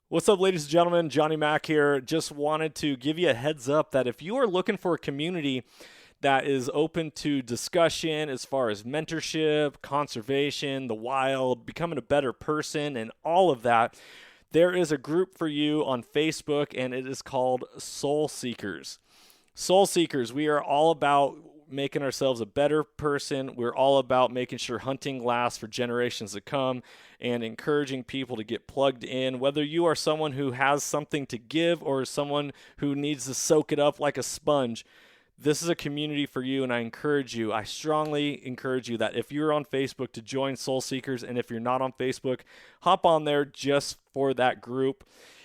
What's up, ladies and gentlemen? Johnny Mac here. Just wanted to give you a heads up that if you are looking for a community that is open to discussion as far as mentorship, conservation, the wild, becoming a better person, and all of that, there is a group for you on Facebook, and it is called Soul Seekers. Soul Seekers, we are all about making ourselves a better person. We're all about making sure hunting lasts for generations to come and encouraging people to get plugged in. Whether you are someone who has something to give or someone who needs to soak it up like a sponge, this is a community for you, and I strongly encourage you that if you're on Facebook to join Soul Seekers, and if you're not on Facebook, hop on there just for that group.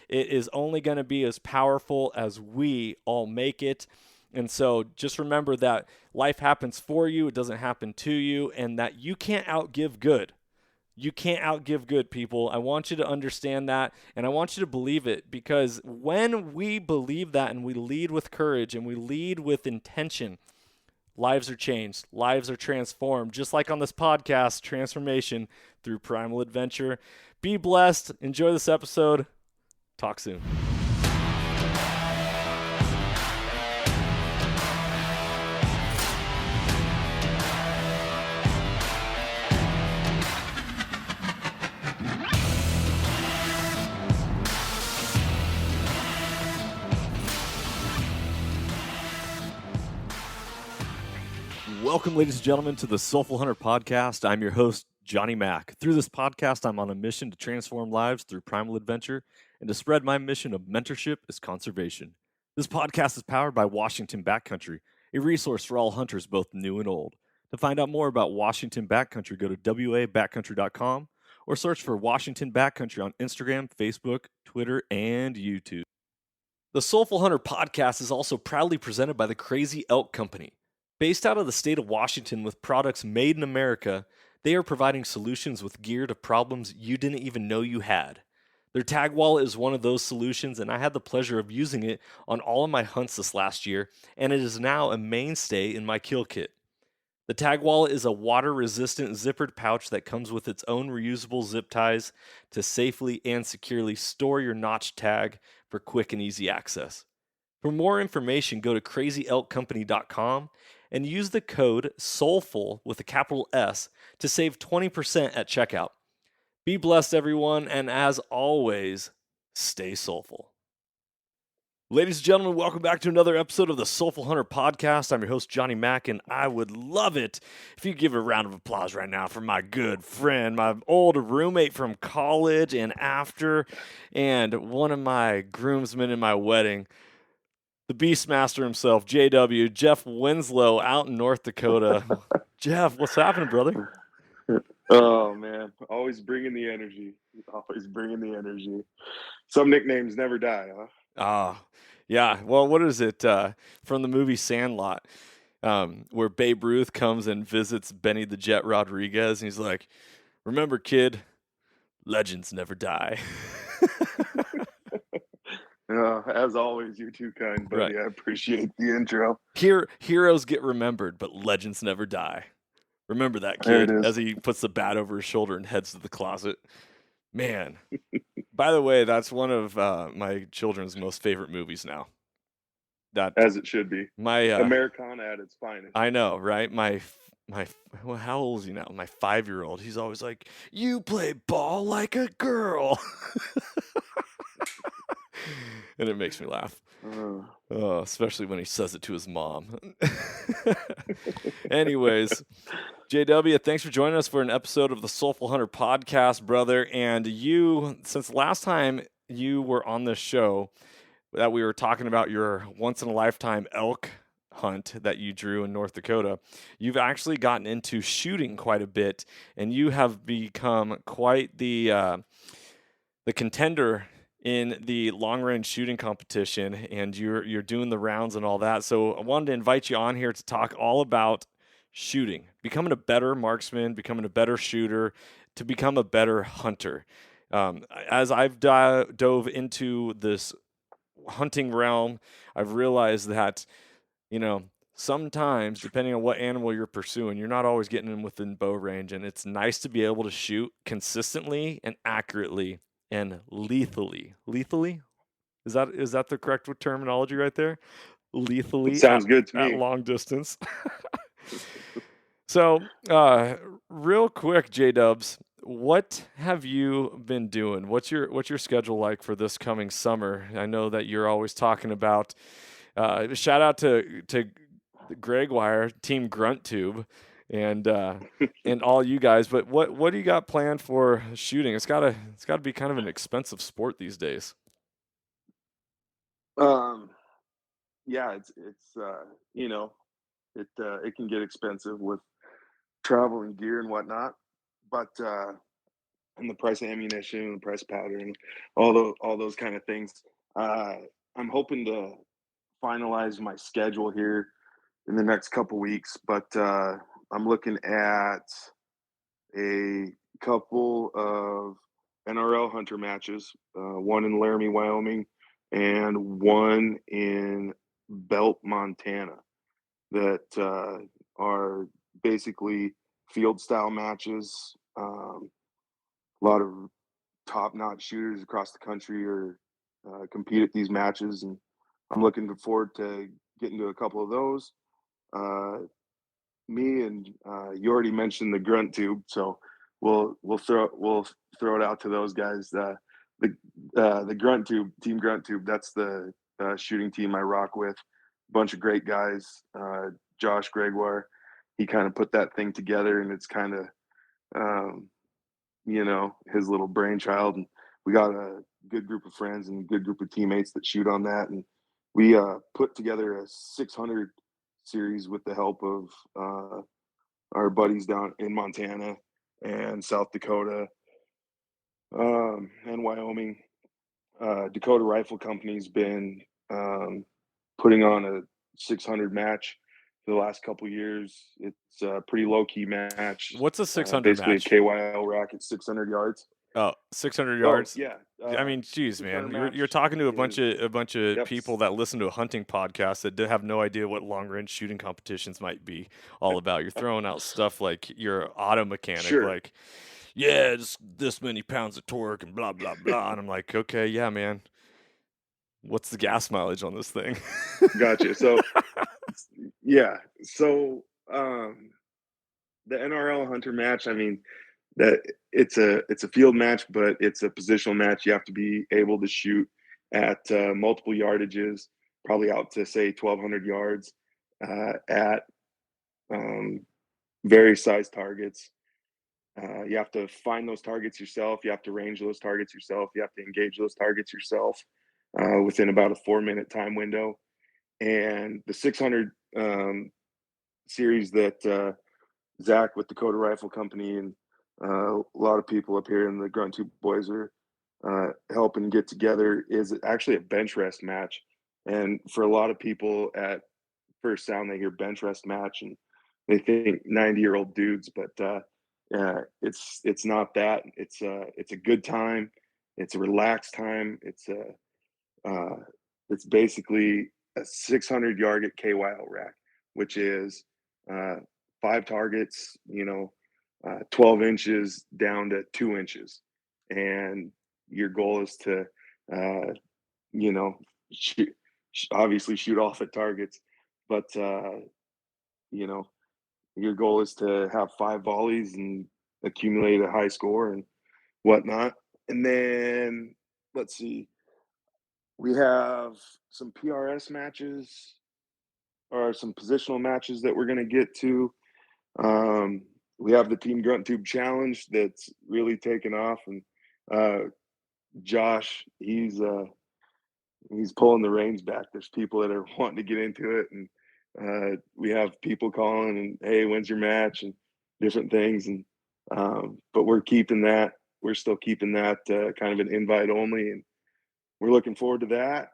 It is only going to be as powerful as we all make it. And so just remember that life happens for you, it doesn't happen to you, and that you can't outgive good. You can't outgive good, people. I want you to understand that, and I want you to believe it, because when we believe that and we lead with courage and we lead with intention, lives are changed, lives are transformed, just like on this podcast, transformation through primal adventure. Be blessed. Enjoy this episode. Talk soon. Welcome, ladies and gentlemen, to the Soulful Hunter Podcast. I'm your host, Johnny Mac. Through this podcast, I'm on a mission to transform lives through primal adventure and to spread my mission of mentorship as conservation. This podcast is powered by Washington Backcountry, a resource for all hunters, both new and old. To find out more about Washington Backcountry, go to wabackcountry.com or search for Washington Backcountry on Instagram, Facebook, Twitter, and YouTube. The Soulful Hunter Podcast is also proudly presented by the Crazy Elk Company. Based out of the state of Washington with products made in America, they are providing solutions with gear to problems you didn't even know you had. Their tag wallet is one of those solutions, and I had the pleasure of using it on all of my hunts this last year, and it is now a mainstay in my kill kit. The tag wallet is a water-resistant zippered pouch that comes with its own reusable zip ties to safely and securely store your notch tag for quick and easy access. For more information, go to crazyelkcompany.com and use the code SOULFUL with a capital S to save 20% at checkout. Be blessed, everyone, and as always, stay soulful. Ladies and gentlemen, welcome back to another episode of the Soulful Hunter Podcast. I'm your host, Johnny Mac, and I would love it if you give a round of applause right now for my good friend, my old roommate from college and after, and one of my groomsmen in my wedding, the Beastmaster himself, JW, Jeff Winslow, out in North Dakota. Jeff, what's happening, brother? Oh, man. Always bringing the energy. Always bringing the energy. Some nicknames never die, huh? Yeah. Well, what is it from the movie Sandlot, where Babe Ruth comes and visits Benny the Jet Rodriguez, and he's like, remember, kid, legends never die. As always, you're too kind, buddy. Right. I appreciate the intro. Heroes get remembered, but legends never die. Remember that, kid, as he puts the bat over his shoulder and heads to the closet. Man. By the way, that's one of my children's most favorite movies now. As it should be. My Americana at its finest. I know, right? Well, how old is he now? My 5-year-old. He's always like, "You play ball like a girl," and it makes me laugh. Especially when he says it to his mom. Anyways, JW, thanks for joining us for an episode of the Soulful Hunter Podcast, brother. And you, since last time you were on this show, that we were talking about your once-in-a-lifetime elk hunt that you drew in North Dakota, you've actually gotten into shooting quite a bit, and you have become quite the contender in the long-range shooting competition, and you're doing the rounds and all that. So I wanted to invite you on here to talk all about shooting, becoming a better marksman, becoming a better shooter, to become a better hunter. As I've dove into this hunting realm, I've realized that, sometimes, depending on what animal you're pursuing, you're not always getting them within bow range, and it's nice to be able to shoot consistently and accurately and lethally. Lethally? Is that the correct terminology right there? It Lethally sounds good to at me. long distance. So, real quick, J-Dubs, what have you been doing? What's your schedule like for this coming summer? I know that you're always talking about. Shout out to Grayboe, Team Grunt Tube, and all you guys. But what do you got planned for shooting? It's gotta be kind of an expensive sport these days. Um, yeah, it's you know, it can get expensive with travel and gear and whatnot, but and the price of ammunition, and the price of powder, and all those kind of things. Uh, I'm hoping to finalize my schedule here in the next couple weeks, but I'm looking at a couple of NRL Hunter matches, one in Laramie, Wyoming, and one in Belt, Montana, that are basically field style matches. A lot of top notch shooters across the country are compete at these matches, and I'm looking forward to getting to a couple of those. Uh, Me and you already mentioned the grunt tube, so we'll throw it out to those guys. The grunt tube, team grunt tube. That's the shooting team I rock with. Bunch of great guys. Josh Gregoire, he kind of put that thing together, and it's kind of um, his little brainchild. And we got a good group of friends and a good group of teammates that shoot on that, and we put together a 600 series with the help of our buddies down in Montana and South Dakota, and Wyoming. Dakota Rifle Company's been putting on a 600 match for the last couple years. It's a pretty low key match. What's a 600 Basically match? a KYL rack at 600 yards. Oh, 600 Oh yards. yeah. I mean, geez, 600 man, match you're talking to a bunch is of yep. people that listen to a hunting podcast that have no idea what long range shooting competitions might be all about. You're throwing out stuff like you're auto mechanic, Sure. like, yeah, it's this many pounds of torque and blah blah blah. And I'm like, okay, yeah, man, what's the gas mileage on this thing? Gotcha. So yeah. So the NRL Hunter match, I mean, that it's a field match, but it's a positional match. You have to be able to shoot at multiple yardages, probably out to say 1,200 yards, at um, various size targets. You have to find those targets yourself. You have to range those targets yourself. You have to engage those targets yourself within about a 4-minute time window. And the 600 series that Zach with Dakota Rifle Company and a lot of people up here in the Grunt Tube Boys are helping get together is actually a bench rest match. And for a lot of people at first sound, they hear bench rest match and they think 90-year-old dudes, but it's not that. It's a good time. It's a relaxed time. It's basically a 600 yard at KYL rack, which is uh, 5 targets, 12 inches down to 2 inches. And your goal is to, you know, shoot, obviously shoot off at targets, but, you know, your goal is to have 5 volleys and accumulate a high score and whatnot. And then let's see, we have some PRS matches or some positional matches that we're going to get to. We have the Team Grunt Tube Challenge that's really taken off, and uh, Josh, he's pulling the reins back. There's people that are wanting to get into it, and we have people calling and hey, when's your match and different things. And but we're keeping that. We're still keeping that kind of an invite only, and we're looking forward to that.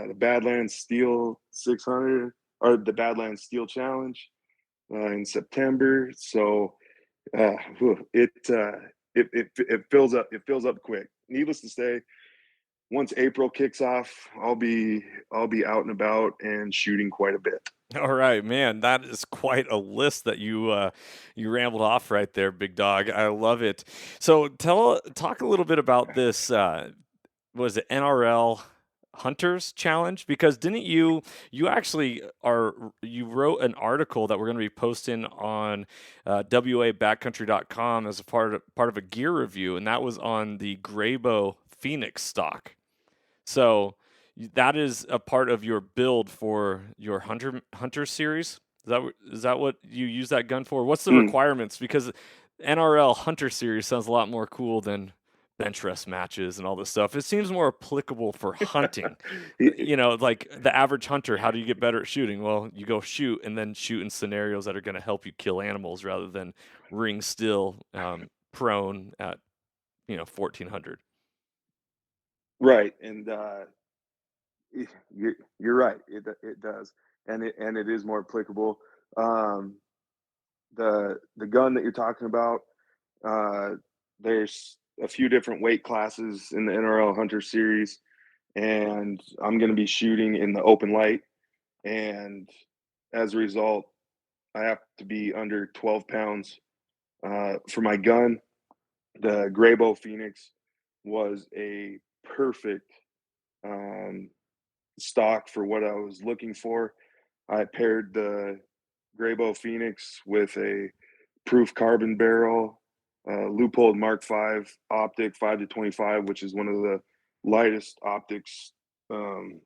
The Badlands Steel 600 or the Badlands Steel Challenge in September. So it, it fills up. It fills up quick. Needless to say, once April kicks off, I'll be out and about and shooting quite a bit. All right, man, that is quite a list that you rambled off right there, big dog. I love it. So talk a little bit about this. Was it NRL Hunters Challenge? Because didn't you actually you wrote an article that we're going to be posting on WABackcountry.com as a part of a gear review, and that was on the Grayboe Phoenix stock. So that is a part of your build for your hunter series. Is that what you use that gun for? What's the requirements? Because NRL Hunter series sounds a lot more cool than bench rest matches and all this stuff. It seems more applicable for hunting. Like the average hunter, how do you get better at shooting? Well, you go shoot and then shoot in scenarios that are going to help you kill animals rather than ring still prone at 1400. Right, and you're right. It does, and it is more applicable. The gun that you're talking about, there's a few different weight classes in the NRL Hunter series, and I'm going to be shooting in the open light, and as a result, I have to be under 12 pounds for my gun. The Grayboe Phoenix was a perfect stock for what I was looking for. I paired the Grayboe Phoenix with a proof carbon barrel, Leupold Mark V optic 5-25, which is one of the lightest optics in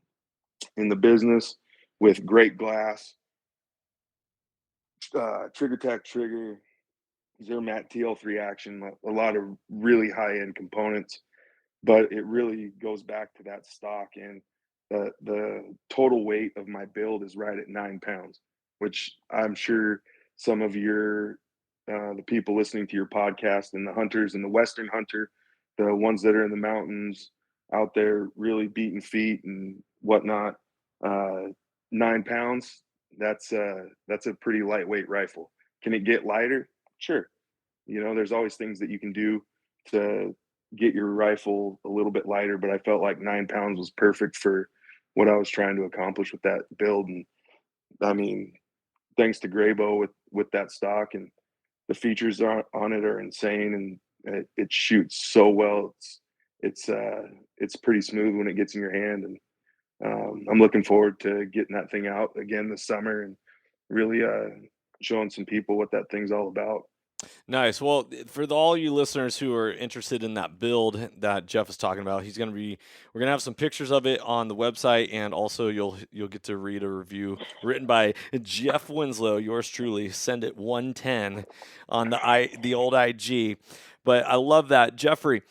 the business, with great glass, trigger tech trigger, Zermatt TL3 action, a lot of really high end components. But it really goes back to that stock, and the total weight of my build is right at 9 pounds, which I'm sure some of your the people listening to your podcast and the hunters and the Western hunter, the ones that are in the mountains out there really beating feet and whatnot, 9 pounds, that's a pretty lightweight rifle. Can it get lighter? Sure. There's always things that you can do to get your rifle a little bit lighter, but I felt like 9 pounds was perfect for what I was trying to accomplish with that build. And I mean, thanks to Grayboe with that stock, and the features on it are insane, and it shoots so well. It's pretty smooth when it gets in your hand, and I'm looking forward to getting that thing out again this summer and really showing some people what that thing's all about. Nice. Well, for all you listeners who are interested in that build that Jeff is talking about, we're going to have some pictures of it on the website, and also you'll get to read a review written by Jeff Winslow, yours truly. Send it 110 on the old IG. But I love that, Jeffrey.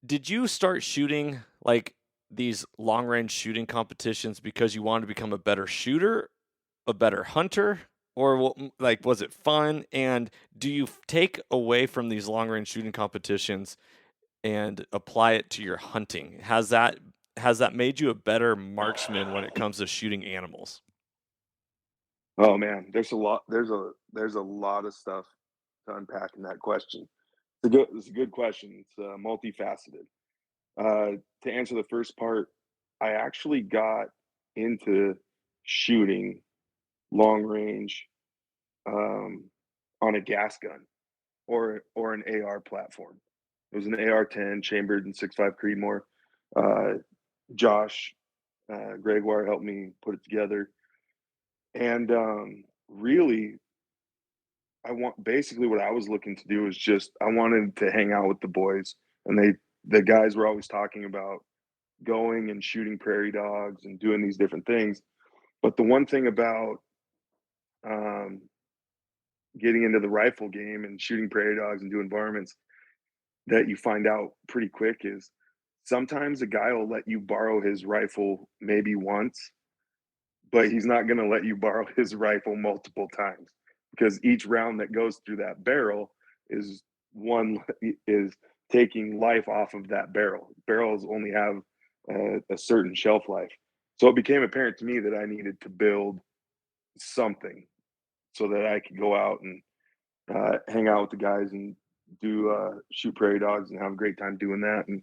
Did you start shooting like these long range shooting competitions because you wanted to become a better shooter, a better hunter? Or like, was it fun? And do you take away from these long range shooting competitions and apply it to your hunting? Has that made you a better marksman when it comes to shooting animals? Oh man, there's a lot of stuff to unpack in that question. It's a good question. It's multifaceted. To answer the first part, I actually got into shooting long range on a gas gun or an AR platform. It was an AR-10 chambered in 6.5 Creedmoor. Josh Gregoire helped me put it together, and really, basically what I was looking to do is just I wanted to hang out with the boys, and the guys were always talking about going and shooting prairie dogs and doing these different things. But the one thing about um, getting into the rifle game and shooting prairie dogs and doing varmints that you find out pretty quick is sometimes a guy will let you borrow his rifle maybe once, but he's not going to let you borrow his rifle multiple times, because each round that goes through that barrel is is taking life off of that barrel. Barrels only have a certain shelf life. So it became apparent to me that I needed to build something so that I could go out and hang out with the guys and shoot prairie dogs and have a great time doing that. And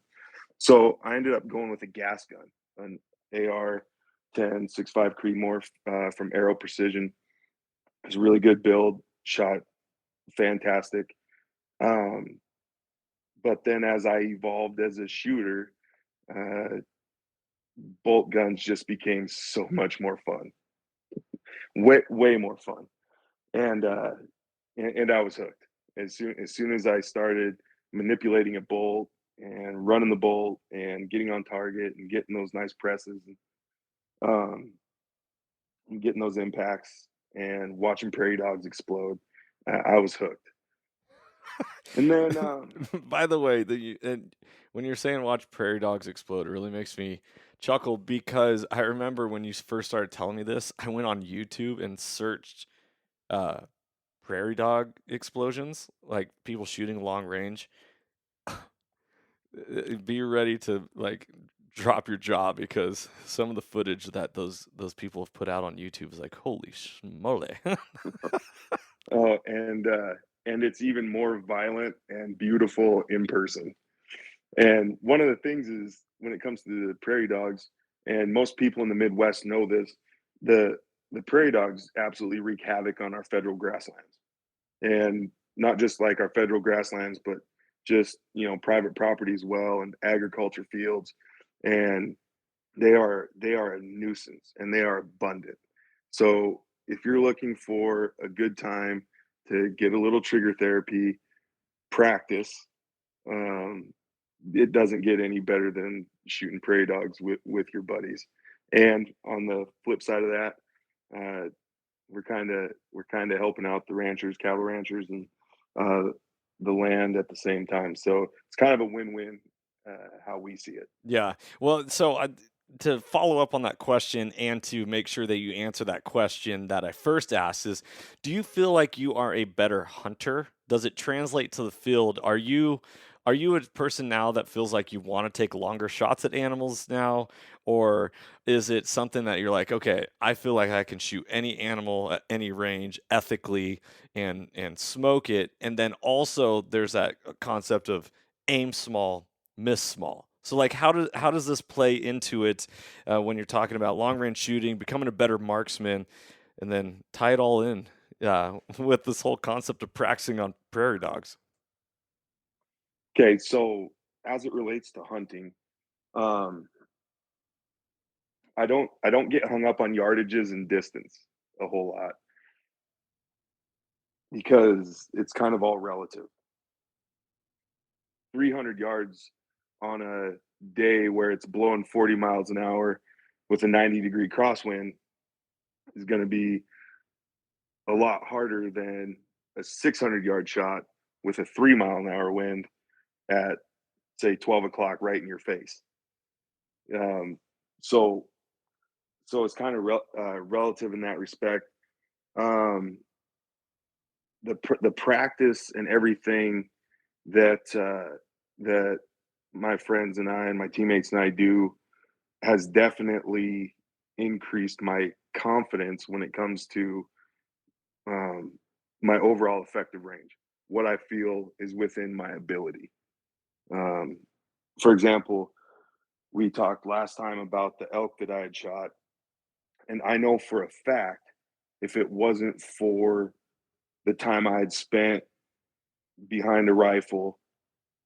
so I ended up going with a gas gun, an AR-10 6.5 Creedmoor from Aero Precision. It's a really good build, shot fantastic. But then as I evolved as a shooter, uh, bolt guns just became so much more fun, way more fun, and I was hooked as soon as I started manipulating a bolt and running the bolt and getting on target and getting those nice presses um, and getting those impacts and watching prairie dogs explode. I was hooked. And then By the way, and when you're saying watch prairie dogs explode, it really makes me chuckle because I remember when you first started telling me this, I went on YouTube and searched uh, prairie dog explosions, like people shooting long range. Be ready to like drop your jaw because some of the footage that those people have put out on YouTube is like, holy schmoly. oh, and it's even more violent and beautiful in person. And one of the things is when it comes to the prairie dogs, and most people in the Midwest know this, the the prairie dogs absolutely wreak havoc on our federal grasslands, and not just like our federal grasslands, but just private property as well and agriculture fields, and they are a nuisance and they are abundant. So if you're looking for a good time to get a little trigger therapy, practice, um, it doesn't get any better than shooting prairie dogs with your buddies. And on the flip side of that, uh, we're kind of helping out the ranchers, cattle ranchers, and uh, the land at the same time. So it's kind of a win-win how we see it. Yeah. Well, so to follow up on that question and to make sure that you answer that question that I first asked is, do you feel like you are a better hunter? Does it translate to the field? Are you a person now that feels like you want to take longer shots at animals now, or is it something that you're like, okay, I feel like I can shoot any animal at any range ethically and smoke it, and then also there's that concept of aim small, miss small. So like how does this play into it when you're talking about long range shooting, becoming a better marksman, and then tie it all in with this whole concept of practicing on prairie dogs? Okay, so as it relates to hunting, um, I don't get hung up on yardages and distance a whole lot because it's kind of all relative. 300 yards on a day where it's blowing 40 miles an hour with a 90-degree crosswind is going to be a lot harder than a 600-yard shot with a 3 mile an hour wind at say 12 o'clock right in your face. Um, so so it's kind of relative in that respect. Um, the practice and everything that that my friends and I and my teammates and I do has definitely increased my confidence when it comes to um, my overall effective range. What I feel is within my ability. Um, for example, we talked last time about the elk that I had shot, and I know for a fact if it wasn't for the time I had spent behind a rifle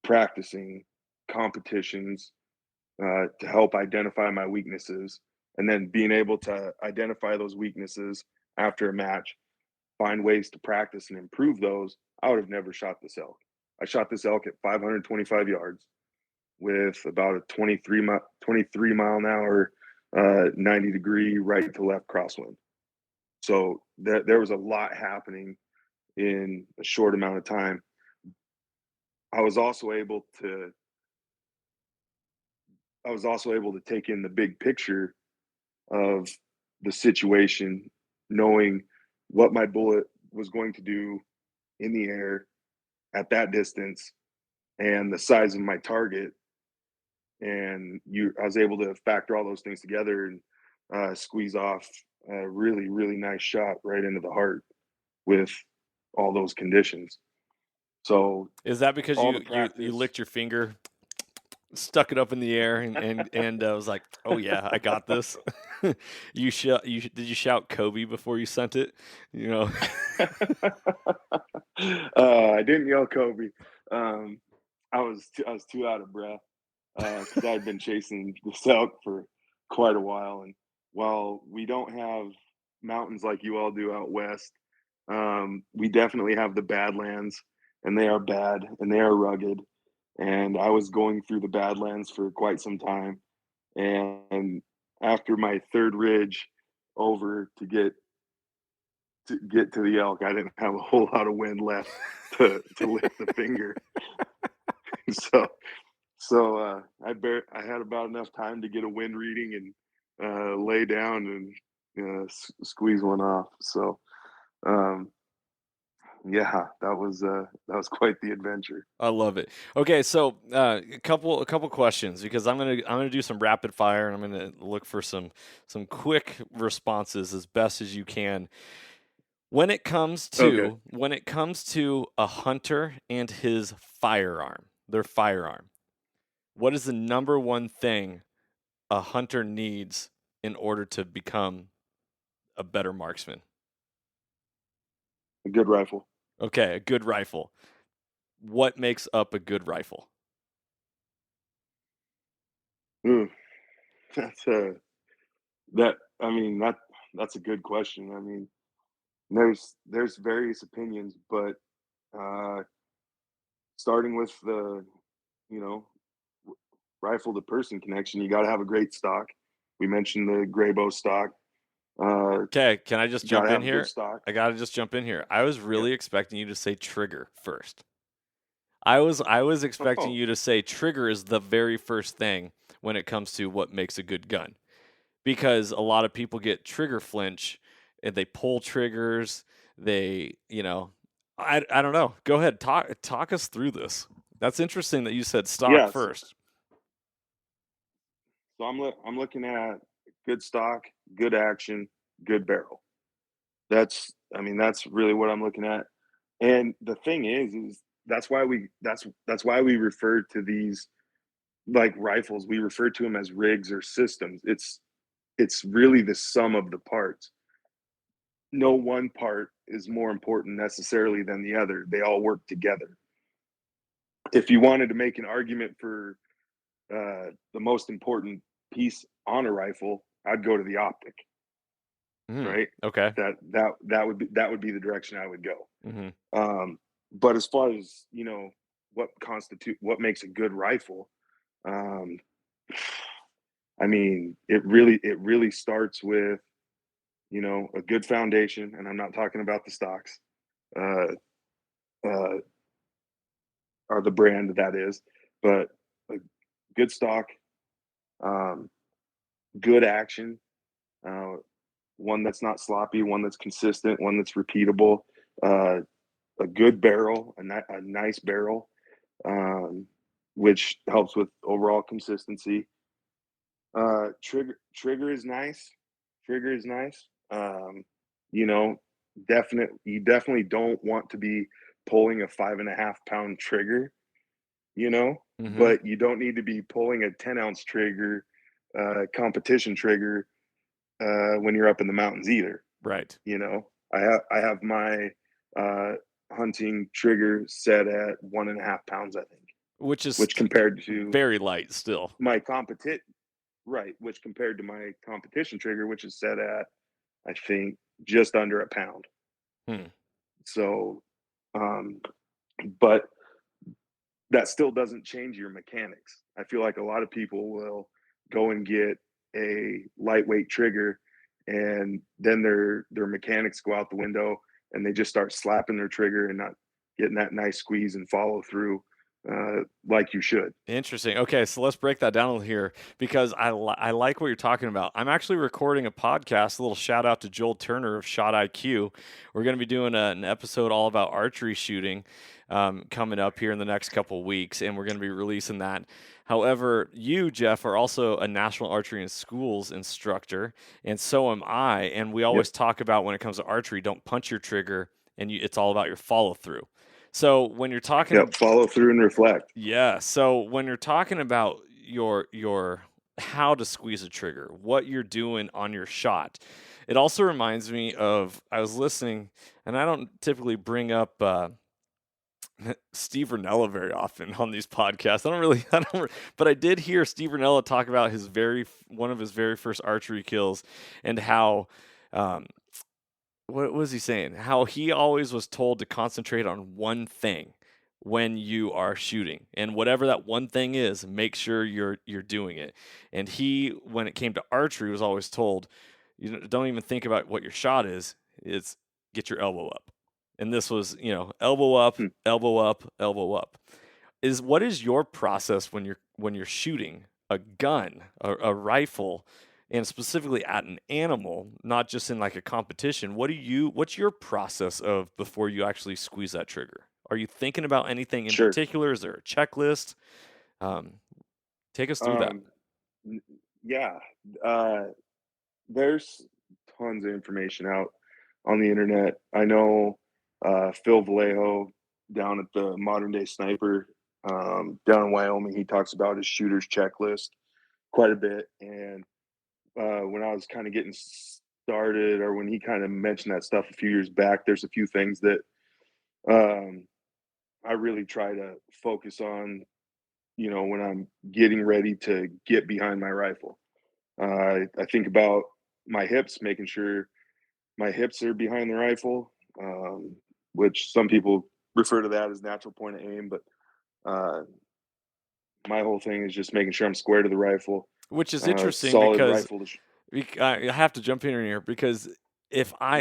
practicing competitions to help identify my weaknesses, and then being able to identify those weaknesses after a match, find ways to practice and improve those, I would have never shot this elk. I shot this elk at 525 yards with about a 23 mile an hour, 90-degree right to left crosswind. So there was a lot happening in a short amount of time. I was also able to I was also able to take in the big picture of the situation, knowing what my bullet was going to do in the air at that distance and the size of my target. And I was able to factor all those things together and squeeze off a really, really nice shot right into the heart with all those conditions. So Is that because all the you practice. licked your finger, stuck it up in the air, and was like, oh yeah, I got this? Did you shout Kobe before you sent it? You know. I didn't yell Kobe. I was too out of breath because I had been chasing this elk for quite a while, and while we don't have mountains like you all do out west, we definitely have the Badlands, and they are bad and they are rugged. And I was going through the Badlands for quite some time, and after my third ridge over to get to the elk, I didn't have a whole lot of wind left to lift the finger. so I had about enough time to get a wind reading and lay down and squeeze one off. So yeah, that was quite the adventure. I love it. Okay, so a couple questions, because I'm gonna do some rapid fire, and I'm gonna look for some quick responses as best as you can. When it comes Okay. to a hunter and his firearm, their firearm, what is the number one thing a hunter needs in order to become a better marksman? A good rifle. Okay, a good rifle. What makes up a good rifle? Ooh, that's a that I mean that's a good question. I mean, there's various opinions, but uh, starting with the you know rifle to person connection, you got to have a great stock. We mentioned the Grayboe stock. Okay, can I just Got jump to in have good here? stock. I gotta just jump in here. I was Yeah. really expecting you to say trigger first. I was expecting Oh, you to say trigger is the very first thing when it comes to what makes a good gun. Because a lot of people get trigger flinch and they pull triggers. I don't know. Go ahead, talk us through this. That's interesting that you said stock yeah. first. So I'm looking at good stock, good action, good barrel. I mean that's really what I'm looking at. And the thing is that's why we refer to these like rifles. We refer to them as rigs or systems. It's really the sum of the parts. No one part is more important necessarily than the other. They all work together. If you wanted to make an argument for the most important piece on a rifle, I'd go to the optic, Hmm. right? Okay. That would be the direction I would go. Hmm. But as far as what makes a good rifle, um, I mean, it really starts with a good foundation, and I'm not talking about the stocks, uh, uh, or the brand that is, but a good stock, um, good action, uh, one that's not sloppy, one that's consistent, one that's repeatable, uh, a good barrel, a nice barrel, um, which helps with overall consistency. Trigger is nice. Trigger is nice. You know, you definitely don't want to be pulling a 5.5 pound trigger, Hmm. but you don't need to be pulling a 10-ounce trigger, competition trigger, when you're up in the mountains either. Right. I have my uh, hunting trigger set at 1.5 pounds, I think, Which is which compared to very light still. my competition, right, which compared to my competition trigger, which is set at, I think, just under a pound. Hmm. So, um, but that still doesn't change your mechanics. I feel like a lot of people will go and get a lightweight trigger, and then their mechanics go out the window, and they just start slapping their trigger and not getting that nice squeeze and follow through like you should. Interesting. Okay, so let's break that down a little here, because I like what you're talking about. I'm actually recording a podcast. A little shout out to Joel Turner of Shot IQ. We're going to be doing an episode all about archery shooting coming up here in the next couple weeks, and we're going to be releasing that. However, you, Jeff, are also a National Archery in Schools instructor, and so am I. And we Yep. always talk about, when it comes to archery, don't punch your trigger, and it's all about your follow through. So when you're talking, follow through and reflect. yeah. So when you're talking about your how to squeeze a trigger, what you're doing on your shot, it also reminds me of, I was listening, and I don't typically bring up Steve Rinella very often on these podcasts. But I did hear Steve Rinella talk about one of his very first archery kills, and how, what was he saying? How he always was told to concentrate on one thing when you are shooting, and whatever that one thing is, make sure you're doing it. And he, when it came to archery, was always told, you don't even think about what your shot is. It's get your elbow up. And this was, elbow up, elbow up, elbow up. What is your process when you're shooting a gun, a rifle, and specifically at an animal, not just in like a competition? What's your process of before you actually squeeze that trigger? Are you thinking about anything in Sure. particular? Is there a checklist? Take us through that. Yeah. There's tons of information out on the internet. I know Phil Vallejo down at the Modern Day Sniper down in Wyoming, he talks about his shooter's checklist quite a bit. And when I was kind of getting started, or when he kind of mentioned that stuff a few years back, there's a few things that I really try to focus on, when I'm getting ready to get behind my rifle. I think about my hips, making sure my hips are behind the rifle, which some people refer to that as natural point of aim, but my whole thing is just making sure I'm square to the rifle. Which is interesting Solid because rifle. I have to jump in here, because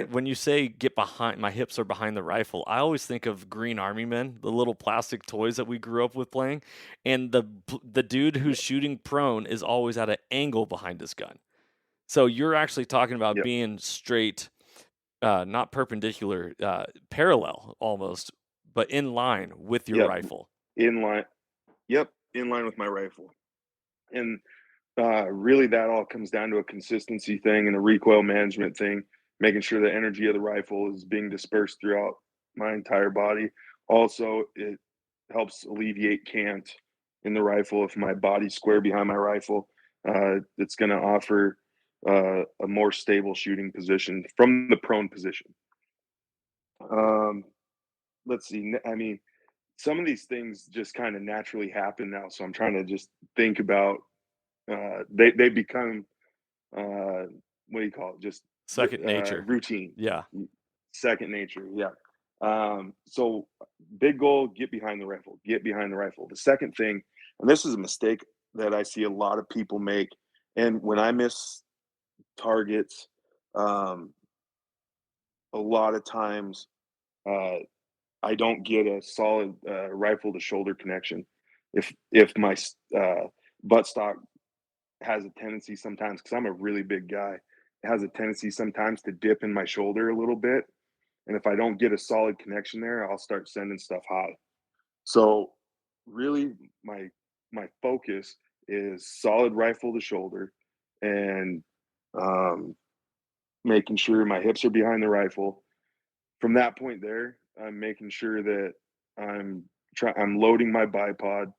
when you say get behind, my hips are behind the rifle, I always think of Green Army Men, the little plastic toys that we grew up with playing, and the dude who's shooting prone is always at an angle behind his gun. So you're actually talking about being straight, not perpendicular, parallel almost, but in line with your rifle. In line. Yep, in line with my rifle. And really that all comes down to a consistency thing and a recoil management thing, making sure the energy of the rifle is being dispersed throughout my entire body. Also, it helps alleviate cant in the rifle. If my body's square behind my rifle, it's going to offer a more stable shooting position from the prone position. Let's see. I mean, some of these things just kind of naturally happen now. So I'm trying to just think about, they become, what do you call it? Just second nature. Routine. Yeah. Second nature. Yeah. So big goal, get behind the rifle, get behind the rifle. The second thing, and this is a mistake that I see a lot of people make. And when I miss targets, a lot of times, I don't get a solid rifle to shoulder connection. If my buttstock has a tendency sometimes, because I'm a really big guy, it has a tendency sometimes to dip in my shoulder a little bit. And if I don't get a solid connection there, I'll start sending stuff high. So really my focus is solid rifle to shoulder, and making sure my hips are behind the rifle. From that point there, I'm making sure that I'm loading my bipod,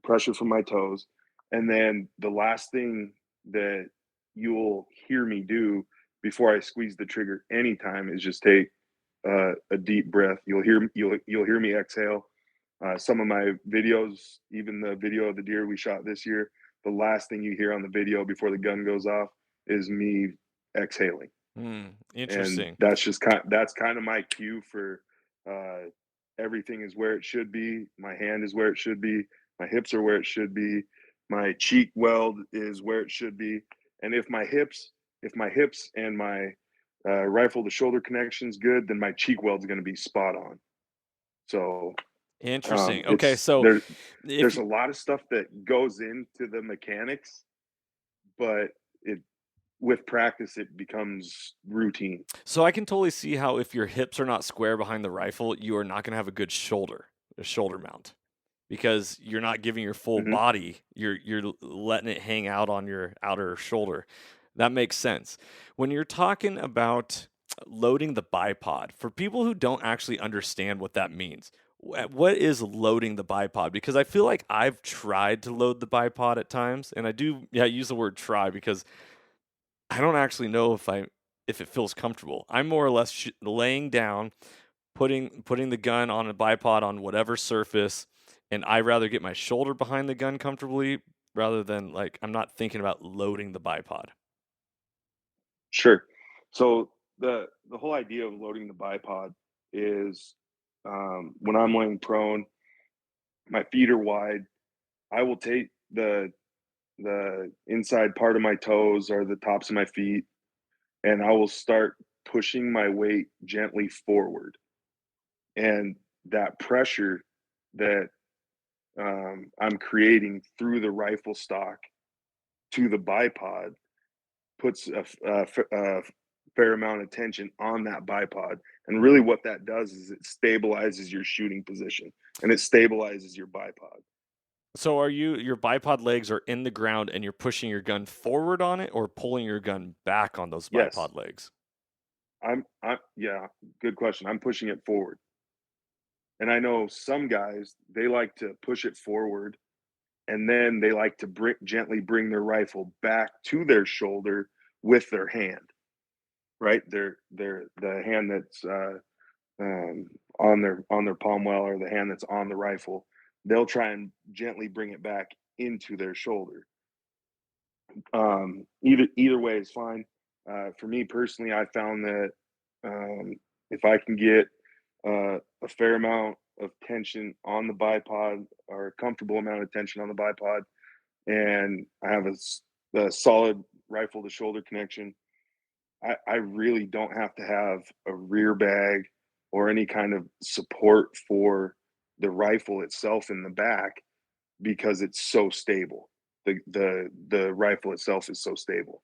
pressure from my toes. And then the last thing that you'll hear me do before I squeeze the trigger anytime is just take a deep breath. You'll hear me exhale. Some of my videos, even the video of the deer we shot this year, the last thing you hear on the video before the gun goes off is me exhaling. Interesting. And that's kind of my cue for everything is where it should be. My hand is where it should be. My hips are where it should be. My cheek weld is where it should be. And if my hips and my rifle to shoulder connection is good, then my cheek weld is going to be spot on. So interesting. Okay, so there's a lot of stuff that goes into the mechanics, but with practice it becomes routine. So I can totally see how if your hips are not square behind the rifle, you are not going to have a good shoulder mount, because you're not giving your full body, you're letting it hang out on your outer shoulder. That makes sense. When you're talking about loading the bipod. For people who don't actually understand what that means, what is loading the bipod? Because I feel like I've tried to load the bipod at times, and I do, use the word try because I don't actually know if it feels comfortable. I'm more or less laying down, putting the gun on a bipod on whatever surface, and I rather get my shoulder behind the gun comfortably rather than like I'm not thinking about loading the bipod. Sure. So the whole idea of loading the bipod is when I'm laying prone, my feet are wide. I will take the inside part of my toes or the tops of my feet, and I will start pushing my weight gently forward. And that pressure that I'm creating through the rifle stock to the bipod puts a fair amount of tension on that bipod. And really, what that does is it stabilizes your shooting position and it stabilizes your bipod. So are your bipod legs are in the ground and you're pushing your gun forward on it or pulling your gun back on those Yes, bipod legs? yeah, good question. I'm pushing it forward. And I know some guys, they like to push it forward and then they like to gently bring their rifle back to their shoulder with their hand, right? Their the hand that's um, on their palm well or the hand that's on the rifle. They'll try and gently bring it back into their shoulder. Either way is fine. For me personally, I found that if I can get a fair amount of tension on the bipod or a comfortable amount of tension on the bipod, and I have a solid rifle to shoulder connection, I really don't have to have a rear bag or any kind of support for the rifle itself in the back because it's so stable. The rifle itself is so stable.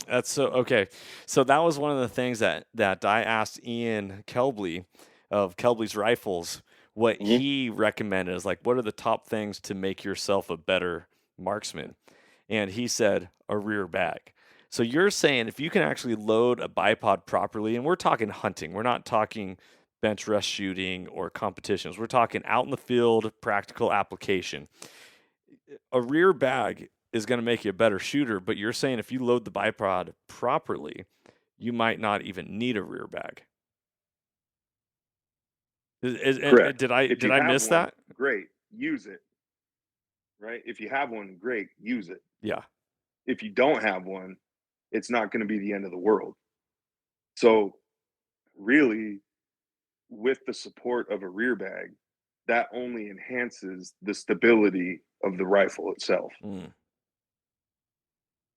That's so okay. So that was one of the things that I asked Ian Kelbley of Kelbley's Rifles what Mhm. he recommended is like what are the top things to make yourself a better marksman? And he said a rear bag. So you're saying if you can actually load a bipod properly, and we're talking hunting, we're not talking bench rest shooting or competitions. We're talking out in the field, practical application. A rear bag is going to make you a better shooter, but you're saying if you load the bipod properly, you might not even need a rear bag. Correct. Did I If did you I have miss one, that? great, use it. Right. If you have one, great, use it. Yeah. If you don't have one, it's not going to be the end of the world. So really, with the support of a rear bag, that only enhances the stability of the rifle itself. Mm.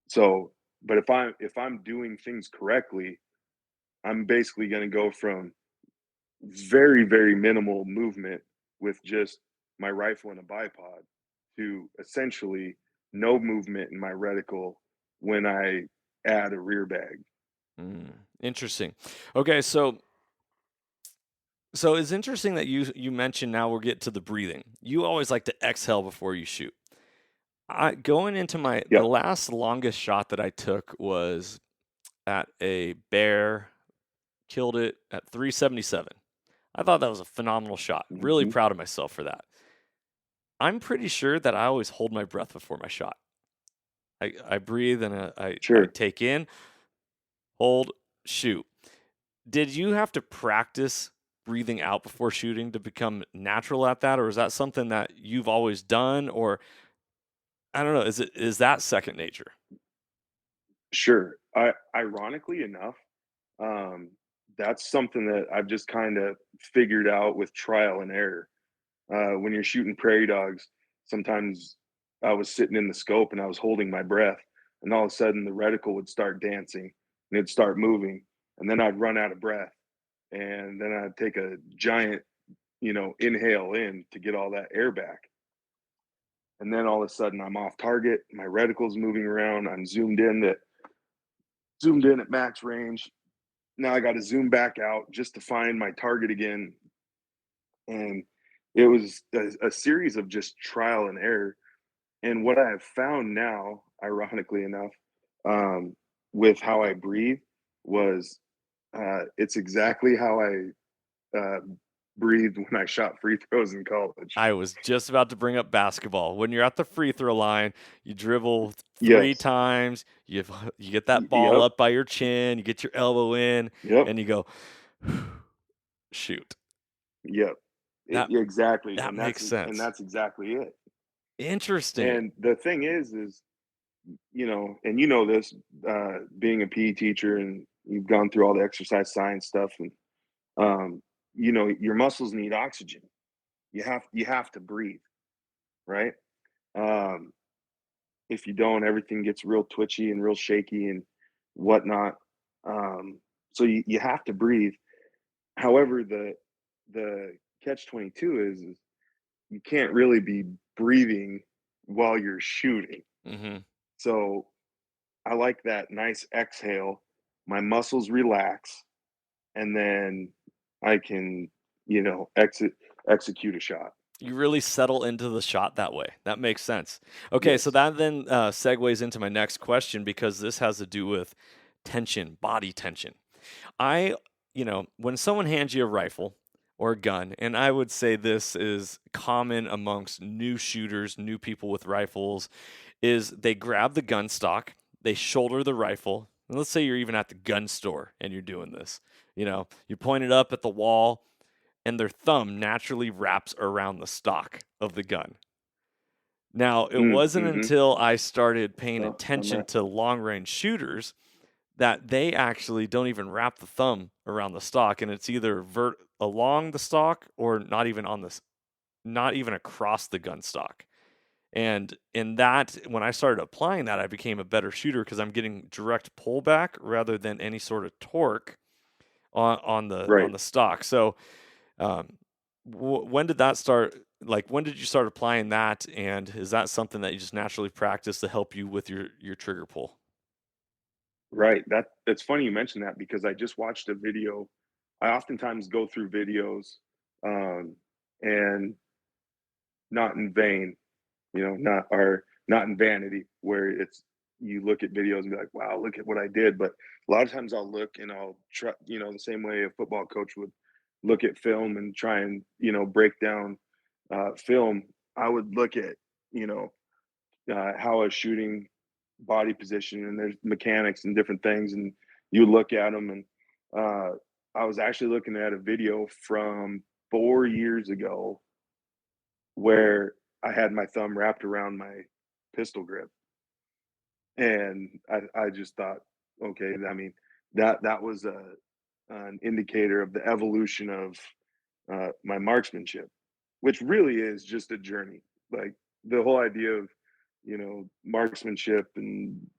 So, but if I'm doing things correctly, I'm basically going to go from very minimal movement with just my rifle and a bipod to essentially no movement in my reticle when I add a rear bag. Interesting. Okay, so it's interesting that you mentioned now we'll get to the breathing. You always like to exhale before you shoot. Going into the Yep. last longest shot that I took was at a bear, killed it at 377. I thought that was a phenomenal shot. Really Hmm. proud of myself for that. I'm pretty sure that I always hold my breath before my shot. I breathe and I Sure. take in, hold, shoot. Did you have to practice breathing out before shooting to become natural at that, or is that something that you've always done? Or I don't know, is that second nature? Sure. Ironically enough, um, that's something that I've just kind of figured out with trial and error. When you're shooting prairie dogs, sometimes I was sitting in the scope and I was holding my breath, and all of a sudden the reticle would start dancing and it'd start moving, and then I'd run out of breath, and then I'd take a giant, inhale in to get all that air back. And then all of a sudden I'm off target, my reticle's moving around, I'm zoomed in at max range. Now I got to zoom back out just to find my target again. And it was a series of just trial and error. And what I have found now, ironically enough, um, with how I breathe, was It's exactly how I breathed when I shot free throws in college. I was just about to bring up basketball. When you're at the free throw line, you dribble 3 Yes. times, you get that ball Yep. up by your chin, you get your elbow in, Yep. and you go, shoot. Yep. That Exactly. that And makes sense. that's exactly it. Interesting. And the thing is, and you know this, being a PE teacher, and you've gone through all the exercise science stuff, and your muscles need oxygen. You have to breathe, right? Um, if you don't, everything gets real twitchy and real shaky and whatnot. So you have to breathe. However, the catch 22 is you can't really be breathing while you're shooting. Mhm. So I like that nice exhale. My muscles relax, and then I can, execute a shot. You really settle into the shot that way. That makes sense. Okay, so Yes. that then segues into my next question because this has to do with tension, body tension. I, when someone hands you a rifle or a gun, and I would say this is common amongst new shooters, new people with rifles, is they grab the gun stock, they shoulder the rifle. And let's say you're even at the gun store and you're doing this. You point it up at the wall, and their thumb naturally wraps around the stock of the gun. Now, it wasn't Mm-hmm. until I started paying Oh, I'm attention right. to long range shooters that they actually don't even wrap the thumb around the stock, and it's either along the stock or not even not even across the gun stock. And in that, when I started applying that, I became a better shooter because I'm getting direct pullback rather than any sort of torque on Right. the stock. So, um, when did that start? Like, when did you start applying that? And is that something that you just naturally practice to help you with your trigger pull? Right. It's funny you mentioned that because I just watched a video. I oftentimes go through videos, um, and not in vain, not in vanity, where it's you look at videos and be like, wow, look at what I did. But a lot of times I'll look and I'll try, the same way a football coach would look at film and try and, break down film. I would look at, you know, how a shooting body position and there's mechanics and different things. And you look at them. And I was actually looking at a video from 4 years ago where I had my thumb wrapped around my pistol grip, and I just thought, okay, I mean, that was an indicator of the evolution of my marksmanship, which really is just a journey. Like the whole idea of marksmanship, and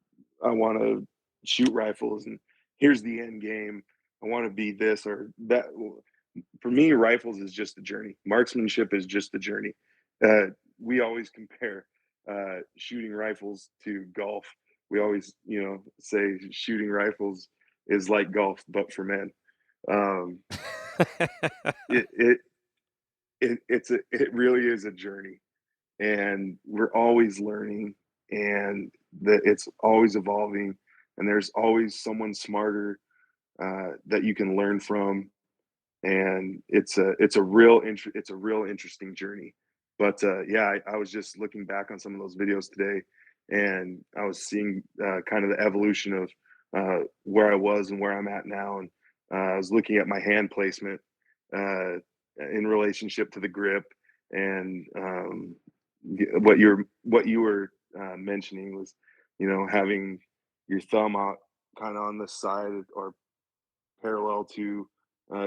I want to shoot rifles, and here's the end game. I want to be this or that. For me, rifles is just a journey. Marksmanship is just a journey. Uh, we always compare shooting rifles to golf. We always, say shooting rifles is like golf, but for men. Um, it, it it really is a journey, and we're always learning, and that it's always evolving, and there's always someone smarter that you can learn from, and it's a real interesting journey. But yeah, I was just looking back on some of those videos today, and I was seeing kind of the evolution of where I was and where I'm at now, and I was looking at my hand placement uh, in relationship to the grip, and what you were mentioning was, having your thumb out kind of on the side or parallel to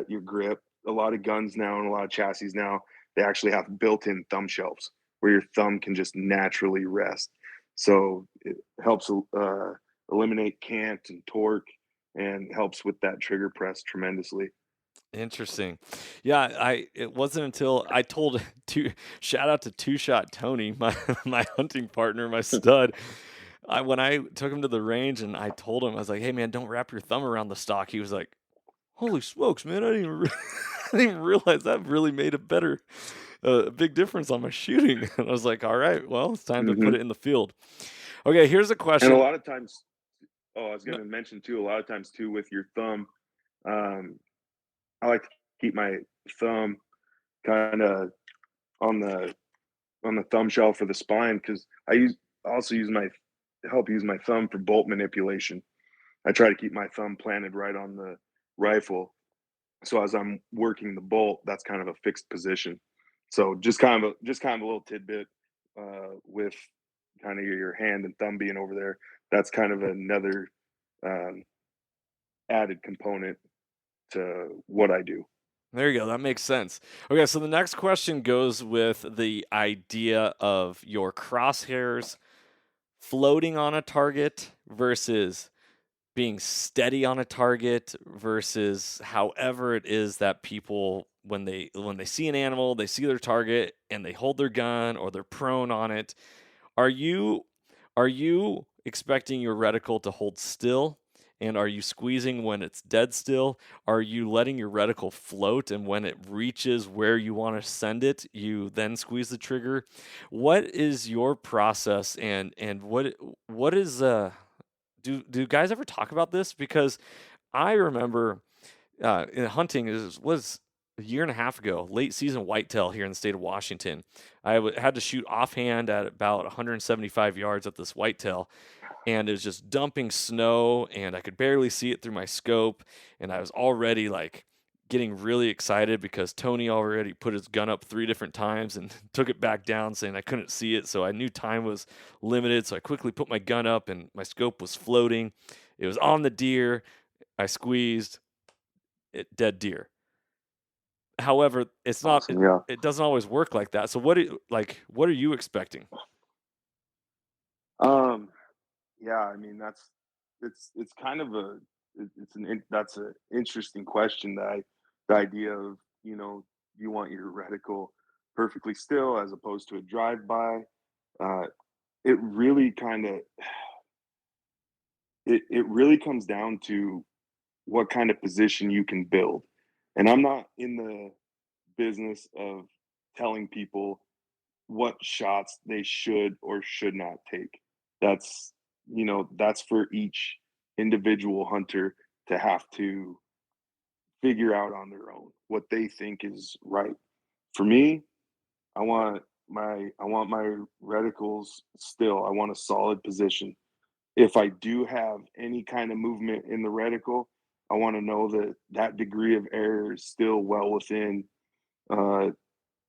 your grip. A lot of guns now and a lot of chassis now, they actually have built-in thumb shelves where your thumb can just naturally rest. So it helps eliminate cant and torque, and helps with that trigger press tremendously. Interesting. Yeah, it wasn't until I told two shout out to Two Shot Tony, my my hunting partner, my stud. When I took him to the range and I told him, I was like, "Hey man, don't wrap your thumb around the stock." He was like, "Holy smokes, man! I didn't even I didn't even realize that really made a big difference on my shooting." And I was like, "All right, well, it's time to put Hmm. it in the field." Okay, here's a And a question. lot of times, oh, I was No, going to mention too, a lot of times too, with your thumb, Um, I like to keep my thumb kind of on the thumb shelf for the spine because I also use my help use my thumb for bolt manipulation. I try to keep my thumb planted right on the rifle, so as I'm working the bolt, that's kind of a fixed position. So just kind of a little tidbit with kind of your hand and thumb being over there. That's kind of another um, added component to what I do. There you go. That makes sense. Okay, so the next question goes with the idea of your crosshairs floating on a target versus being steady on a target versus however it is that people when they see an animal, they see their target and they hold their gun or they're prone on it. Are you are you expecting your reticle to hold still? And are you squeezing when it's dead still? Are you letting your reticle float and when it reaches where you want to send it, you then squeeze the trigger? What is your process and what is do guys ever talk about this? Because I remember in hunting was a year and a half ago, late season whitetail here in the state of Washington. Had to shoot offhand at about 175 yards at this whitetail, and it was just dumping snow, and I could barely see it through my scope, and I was already like getting really excited because Tony already put his gun up 3 different times and took it back down saying I couldn't see it, so I knew time was limited, so I quickly put my gun up and my scope was floating. It was on the deer. I squeezed it, dead deer. However, it's not Awesome, yeah. it doesn't always work like that. So what are you expecting? Um, yeah, I mean it's kind of that's an interesting question the idea of you want your reticle perfectly still as opposed to a drive by. Uh, it really kind of it really comes down to what kind of position you can build. And I'm not in the business of telling people what shots they should or should not take. That's that's for each individual hunter to have to figure out on their own what they think is right. For me, I want my reticles still. I want a solid position. If I do have any kind of movement in the reticle, I want to know that that degree of error is still well within uh,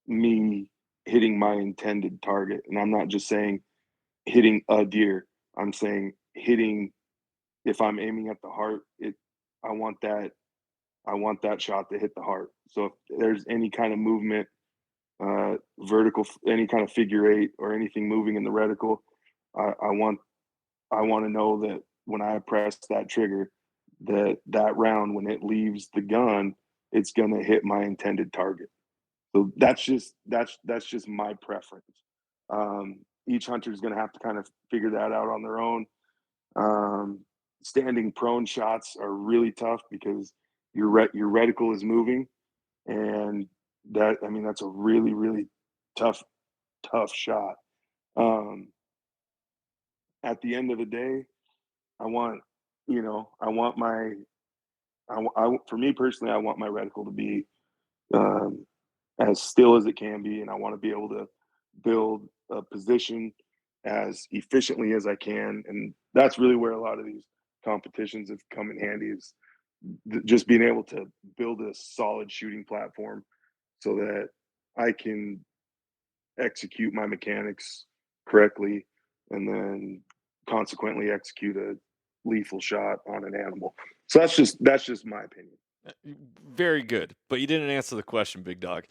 me hitting my intended target. And I'm not just saying hitting a deer. I'm saying hitting if I'm aiming at the heart, I want that I want that shot to hit the heart. So if there's any kind of movement, vertical, any kind of figure eight or anything moving in the reticle, I want I want to know that when I press that trigger, that round when it leaves the gun, it's going to hit my intended target. So that's just my preference. Each hunter is going to have to kind of figure that out on their own. Um, Standing prone shots are really tough because your reticle is moving, and that's a really tough shot. Um, at the end of the day, I want I want my for me personally, I want my reticle to be um, as still as it can be, and I want to be able to build a position as efficiently as I can, and that's really where a lot of these competitions have come in handy is just being able to build a solid shooting platform so that I can execute my mechanics correctly and then consequently execute a lethal shot on an animal. So that's just my opinion. Very good, but you didn't answer the question, big dog.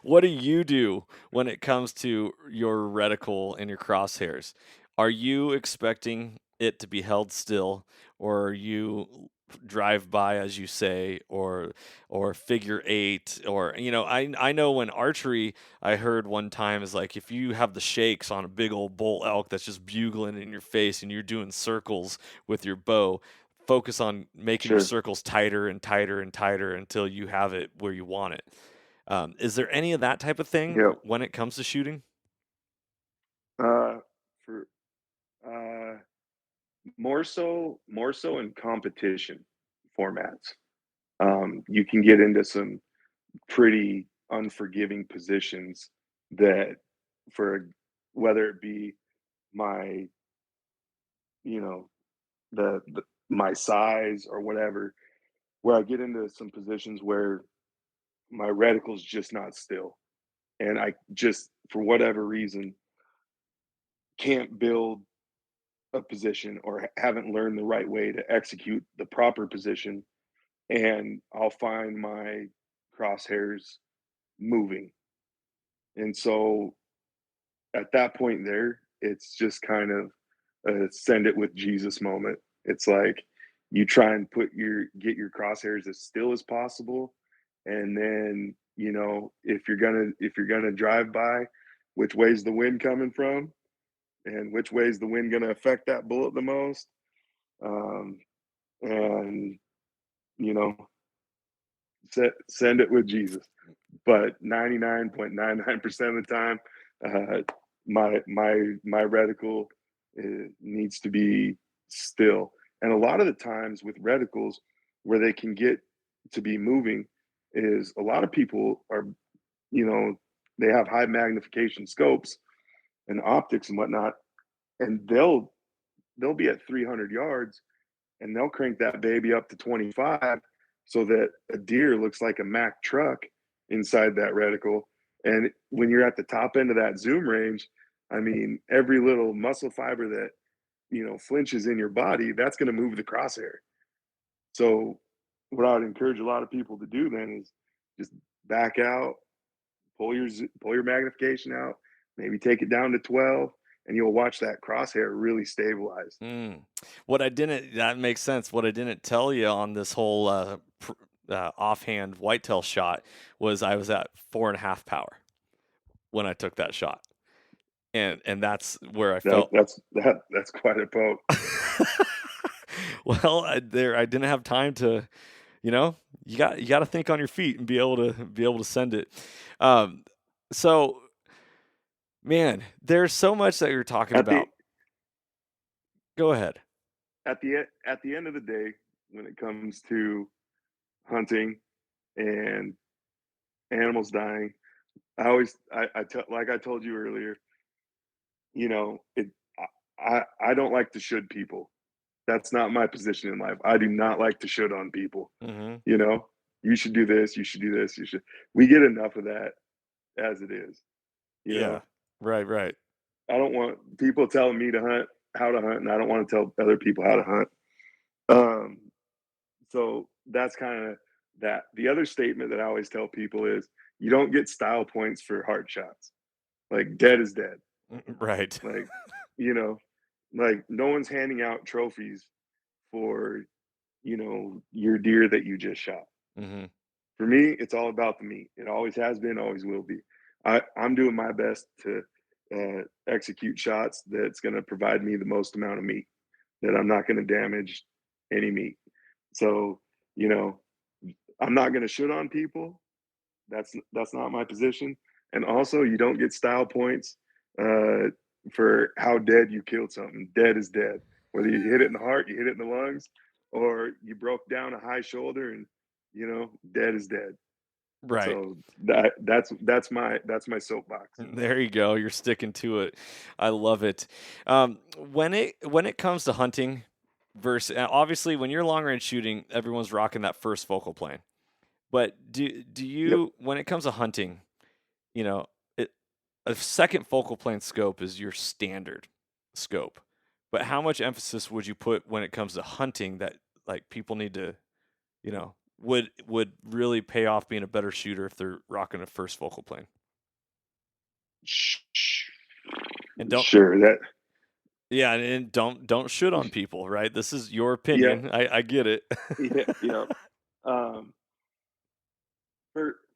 What do you do when it comes to your reticle and your crosshairs? Are you expecting it to be held still, or are you drive by, as you say, or figure eight, or I know when archery, I heard one time is like if you have the shakes on a big old bull elk that's just bugling in your face and you're doing circles with your bow, focus on making your Sure. circles tighter and tighter and tighter until you have it where you want it. Is there any of that type of thing Yeah. when it comes to shooting? For uh more so in competition formats. You can get into some pretty unforgiving positions that for whether it be my you know the my size or whatever, where I get into some positions where my reticle's just not still, and I just for whatever reason can't build a position or haven't learned the right way to execute the proper position, and I'll find my crosshairs moving. And so at that point there, it's just kind of a send it with Jesus moment. It's like you try and get your crosshairs as still as possible, and then if you're gonna drive by, which way's the wind coming from, and which way's the wind gonna affect that bullet the most, um, and you know send it with Jesus. But 99.99% of the time, uh, my reticle needs to be still. And a lot of the times with reticles, where they can get to be moving, is a lot of people are, you know, they have high magnification scopes and optics and whatnot, and they'll be at 300 yards and they'll crank that baby up to 25 so that a deer looks like a Mack truck inside that reticle. And when you're at the top end of that zoom range, I mean, every little muscle fiber that, flinches in your body, that's going to move the crosshair. So, what I would encourage a lot of people to do then is just back out, pull your magnification out, maybe take it down to 12, and you'll watch that crosshair really stabilize. That makes sense. What I didn't tell you on this whole offhand whitetail shot was I was at 4.5 power when I took that shot. And that's where I felt. That's quite a poke. Well, I didn't have time to, you got to think on your feet and be able to send it. So, man, there's so much that you're talking about. Go ahead. At the end of the day, when it comes to hunting and animals dying, like I told you earlier, it I don't like to should people. That's not my position in life. I do not like to should on people. Mm-hmm. You should do this, you should do this, you should. We get enough of that as it is. You know? Right. I don't want people telling me how to hunt, and I don't want to tell other people how to hunt. So that's kind of that. The other statement that I always tell people is you don't get style points for hard shots. Like dead is dead. Right. Like, like no one's handing out trophies for, your deer that you just shot. Mm-hmm. For me, it's all about the meat. It always has been, always will be. I'm doing my best to execute shots that's going to provide me the most amount of meat, that I'm not going to damage any meat. So, I'm not going to shoot on people. That's not my position. And also, you don't get style points for how dead you killed something. Dead is dead. Whether you hit it in the heart, you hit it in the lungs, or you broke down a high shoulder, and dead is dead. Right. So that's my soapbox. There you go. You're sticking to it. I love it. When it comes to hunting, versus obviously when you're long range shooting, everyone's rocking that first focal plane. But do you Yep. when it comes to hunting, a second focal plane scope is your standard scope. But how much emphasis would you put when it comes to hunting that like people need to, would really pay off being a better shooter if they're rocking a first focal plane? And don't shoot on people, right? This is your opinion. Yeah. I get it. Yeah.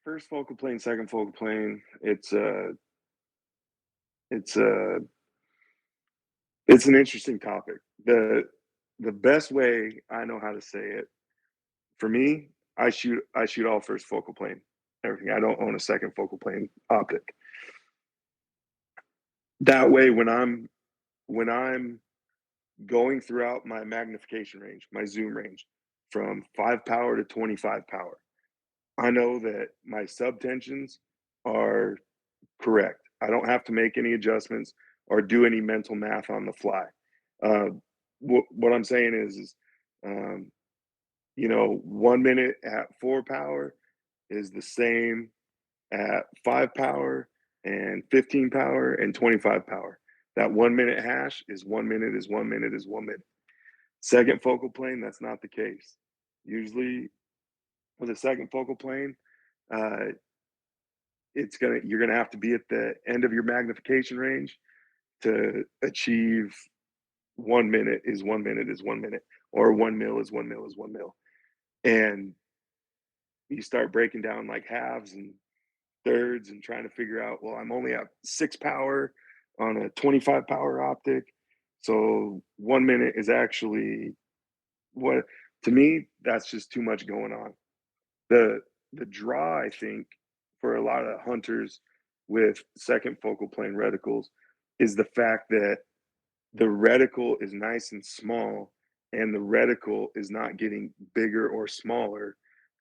First focal plane, second focal plane. It's an interesting topic. The best way I know how to say it, for me, I shoot all first focal plane, everything. I don't own a second focal plane optic. That way, when I'm going throughout my magnification range, my zoom range, from 5 power to 25 power, I know that my subtensions are correct. I don't have to make any adjustments or do any mental math on the fly. Uh, what I'm saying is um, 1 minute at 4 power is the same at 5 power and 15 power and 25 power. That 1 minute hash is 1 minute is 1 minute is 1 minute. Second focal plane, that's not the case. Usually with a second focal plane, uh, you're gonna have to be at the end of your magnification range to achieve 1 minute is 1 minute is 1 minute, or 1 mil is 1 mil is 1 mil. And you start breaking down like halves and thirds and trying to figure out, well, I'm only at 6 power on a 25 power optic. So 1 minute is actually what, to me, that's just too much going on. The draw, I think, for a lot of hunters with second focal plane reticles is the fact that the reticle is nice and small, and the reticle is not getting bigger or smaller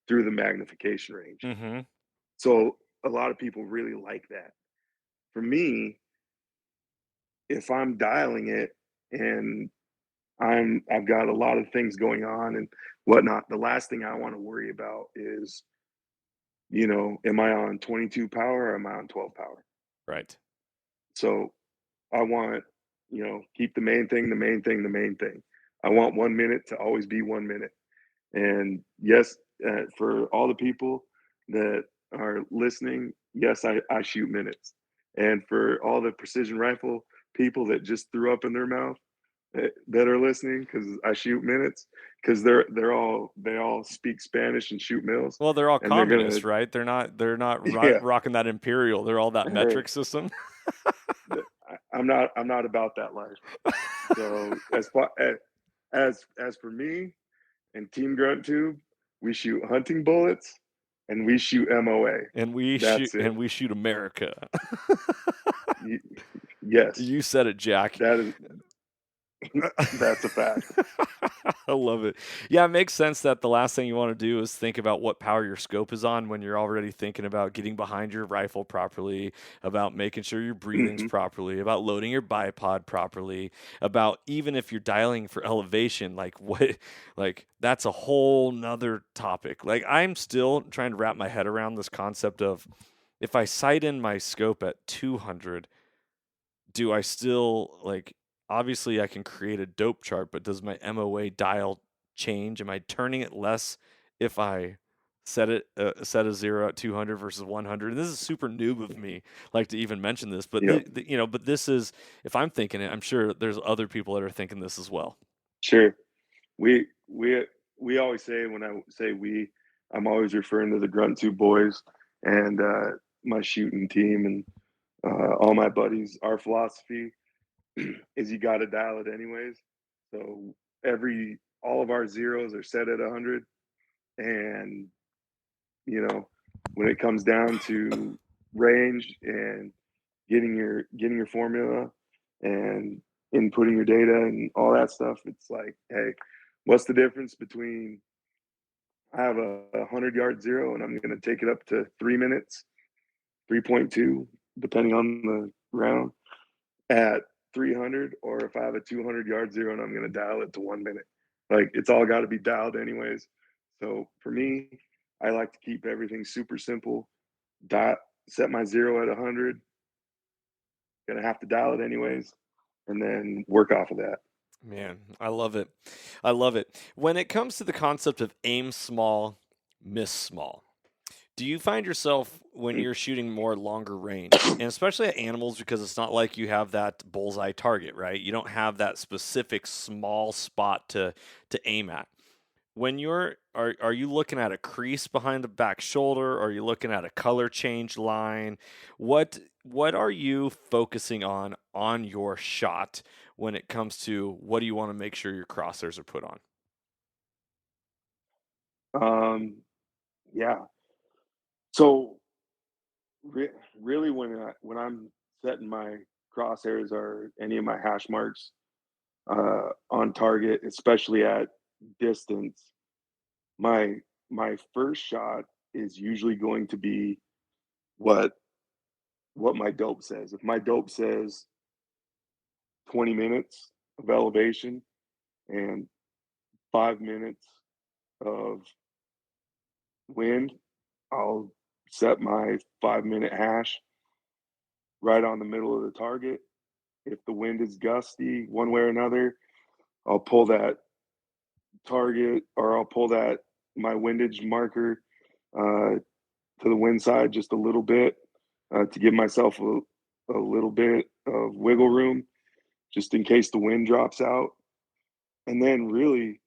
through the magnification range. Mm-hmm. So a lot of people really like that. For me, if I'm dialing it and I've got a lot of things going on and whatnot, the last thing I want to worry about is, am I on 22 power or am I on 12 power? Right. So I want, keep the main thing, the main thing, the main thing. I want 1 minute to always be 1 minute. And yes, for all the people that are listening, yes, I shoot minutes. And for all the precision rifle people that just threw up in their mouth that are listening, because I shoot minutes, because they all speak Spanish and shoot mills, Well, they're all and they're gonna communists, right? They're not yeah. rocking that imperial. They're all that metric system. I'm not about that life. So as for me and Team Grunt Tube, we shoot hunting bullets and we shoot MOA. And we That's it. shoot America. Yes, You said it, Jack. that's a fact. I love it. Yeah, it makes sense that the last thing you want to do is think about what power your scope is on when you're already thinking about getting behind your rifle properly, about making sure your breathing's Mhm. properly, about loading your bipod properly, about even if you're dialing for elevation, like that's a whole nother topic. Like I'm still trying to wrap my head around this concept of if I sight in my scope at 200, do I still obviously I can create a dope chart, but does my MOA dial change? Am I turning it less if I set a 0 at 200 versus 100? And this is super noob of me, like to even mention this, but Yep. but this is, if I'm thinking it, I'm sure there's other people that are thinking this as well. Sure. We always say, when I say we, I'm always referring to the Grunt Tube boys and my shooting team and all my buddies. Our philosophy is you got to dial it anyways. So all of our zeros are set at 100, and when it comes down to range and getting your formula and inputting your data and all that stuff, it's like, hey, what's the difference between I have a 100-yard zero and I'm going to take it up to 3 minutes, 3.2, depending on the round, at 300, or if I have a 200-yard zero and I'm going to dial it to 1 minute. Like, it's all got to be dialed anyways. So for me, I like to keep everything super simple. Set my zero at 100. Gonna have to dial it anyways, and then work off of that. Man, I love it. I love it. When it comes to the concept of aim small, miss small, do you find yourself when you're shooting more longer range, and especially at animals, because it's not like you have that bullseye target, right? You don't have that specific small spot to aim at. When are you looking at a crease behind the back shoulder? Are you looking at a color change line? What are you focusing on your shot when it comes to what do you want to make sure your crosshairs are put on? Yeah. So really, when I'm setting my crosshairs or any of my hash marks, on target, especially at distance, my my first shot is usually going to be what my dope says. If my dope says 20 minutes of elevation and 5 minutes of wind, I'll set my 5 minute hash right on the middle of the target. If the wind is gusty one way or another, I'll pull that target, or I'll pull that my windage marker to the wind side just a little bit to give myself a little bit of wiggle room just in case the wind drops out. And then really,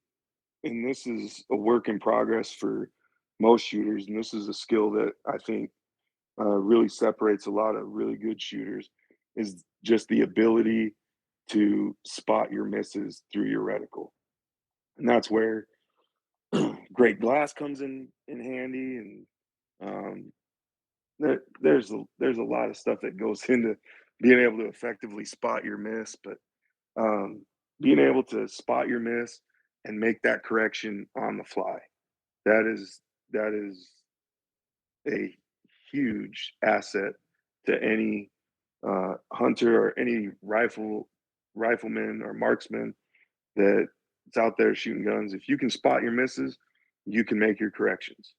and this is a work in progress for most shooters, and this is a skill that I think really separates a lot of really good shooters, is just the ability to spot your misses through your reticle. And that's where great glass comes in handy, and there's a lot of stuff that goes into being able to effectively spot your miss, but being able to spot your miss and make that correction on the fly, that is a huge asset to any hunter or any rifleman or marksman that's out there shooting guns. If you can spot your misses, you can make your corrections,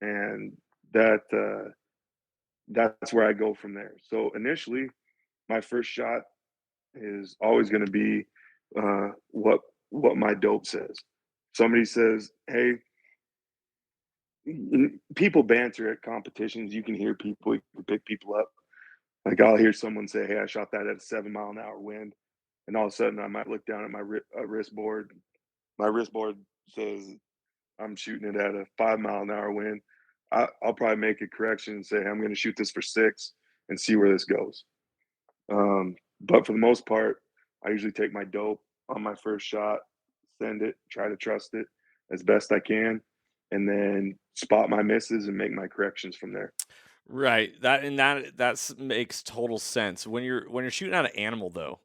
and that's where I go from there. So initially, my first shot is always going to be what my dope says. Somebody says, "Hey," people banter at competitions. You can hear people, you can pick people up. Like I'll hear someone say, "Hey, I shot that at a 7 mile an hour wind," and all of a sudden I might look down at my wrist board. My wrist board says I'm shooting it at a 5 mile an hour wind. I'll probably make a correction and say, "I'm going to shoot this for 6 and see where this goes." But for the most part, I usually take my dope on my first shot, send it, try to trust it as best I can, and then spot my misses and make my corrections from there. Right. That makes total sense. When you're shooting at an animal though,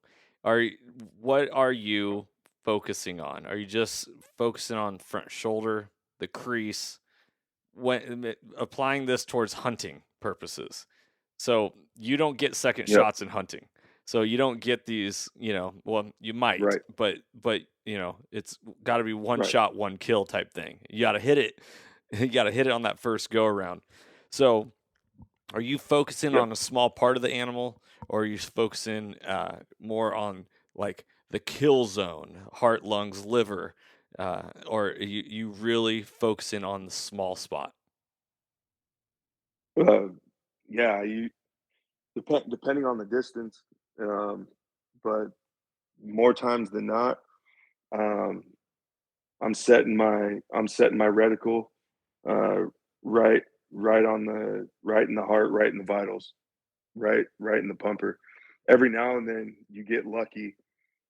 what are you focusing on? Are you just focusing on front shoulder, the crease, applying this towards hunting purposes? So you don't get second Yep. shots in hunting. So you don't get these, well, you might, Right. but it's got to be one Right. shot, one kill type thing. You got to hit it. You got to hit it on that first go around. So are you focusing Yep. on a small part of the animal, or are you focusing more on like the kill zone, heart, lungs, liver, or you really focusing on the small spot? Uh, yeah. Depending on the distance, um, but more times than not, um, I'm setting my reticle uh, right right in the heart, right in the vitals, right in the pumper. Every now and then you get lucky,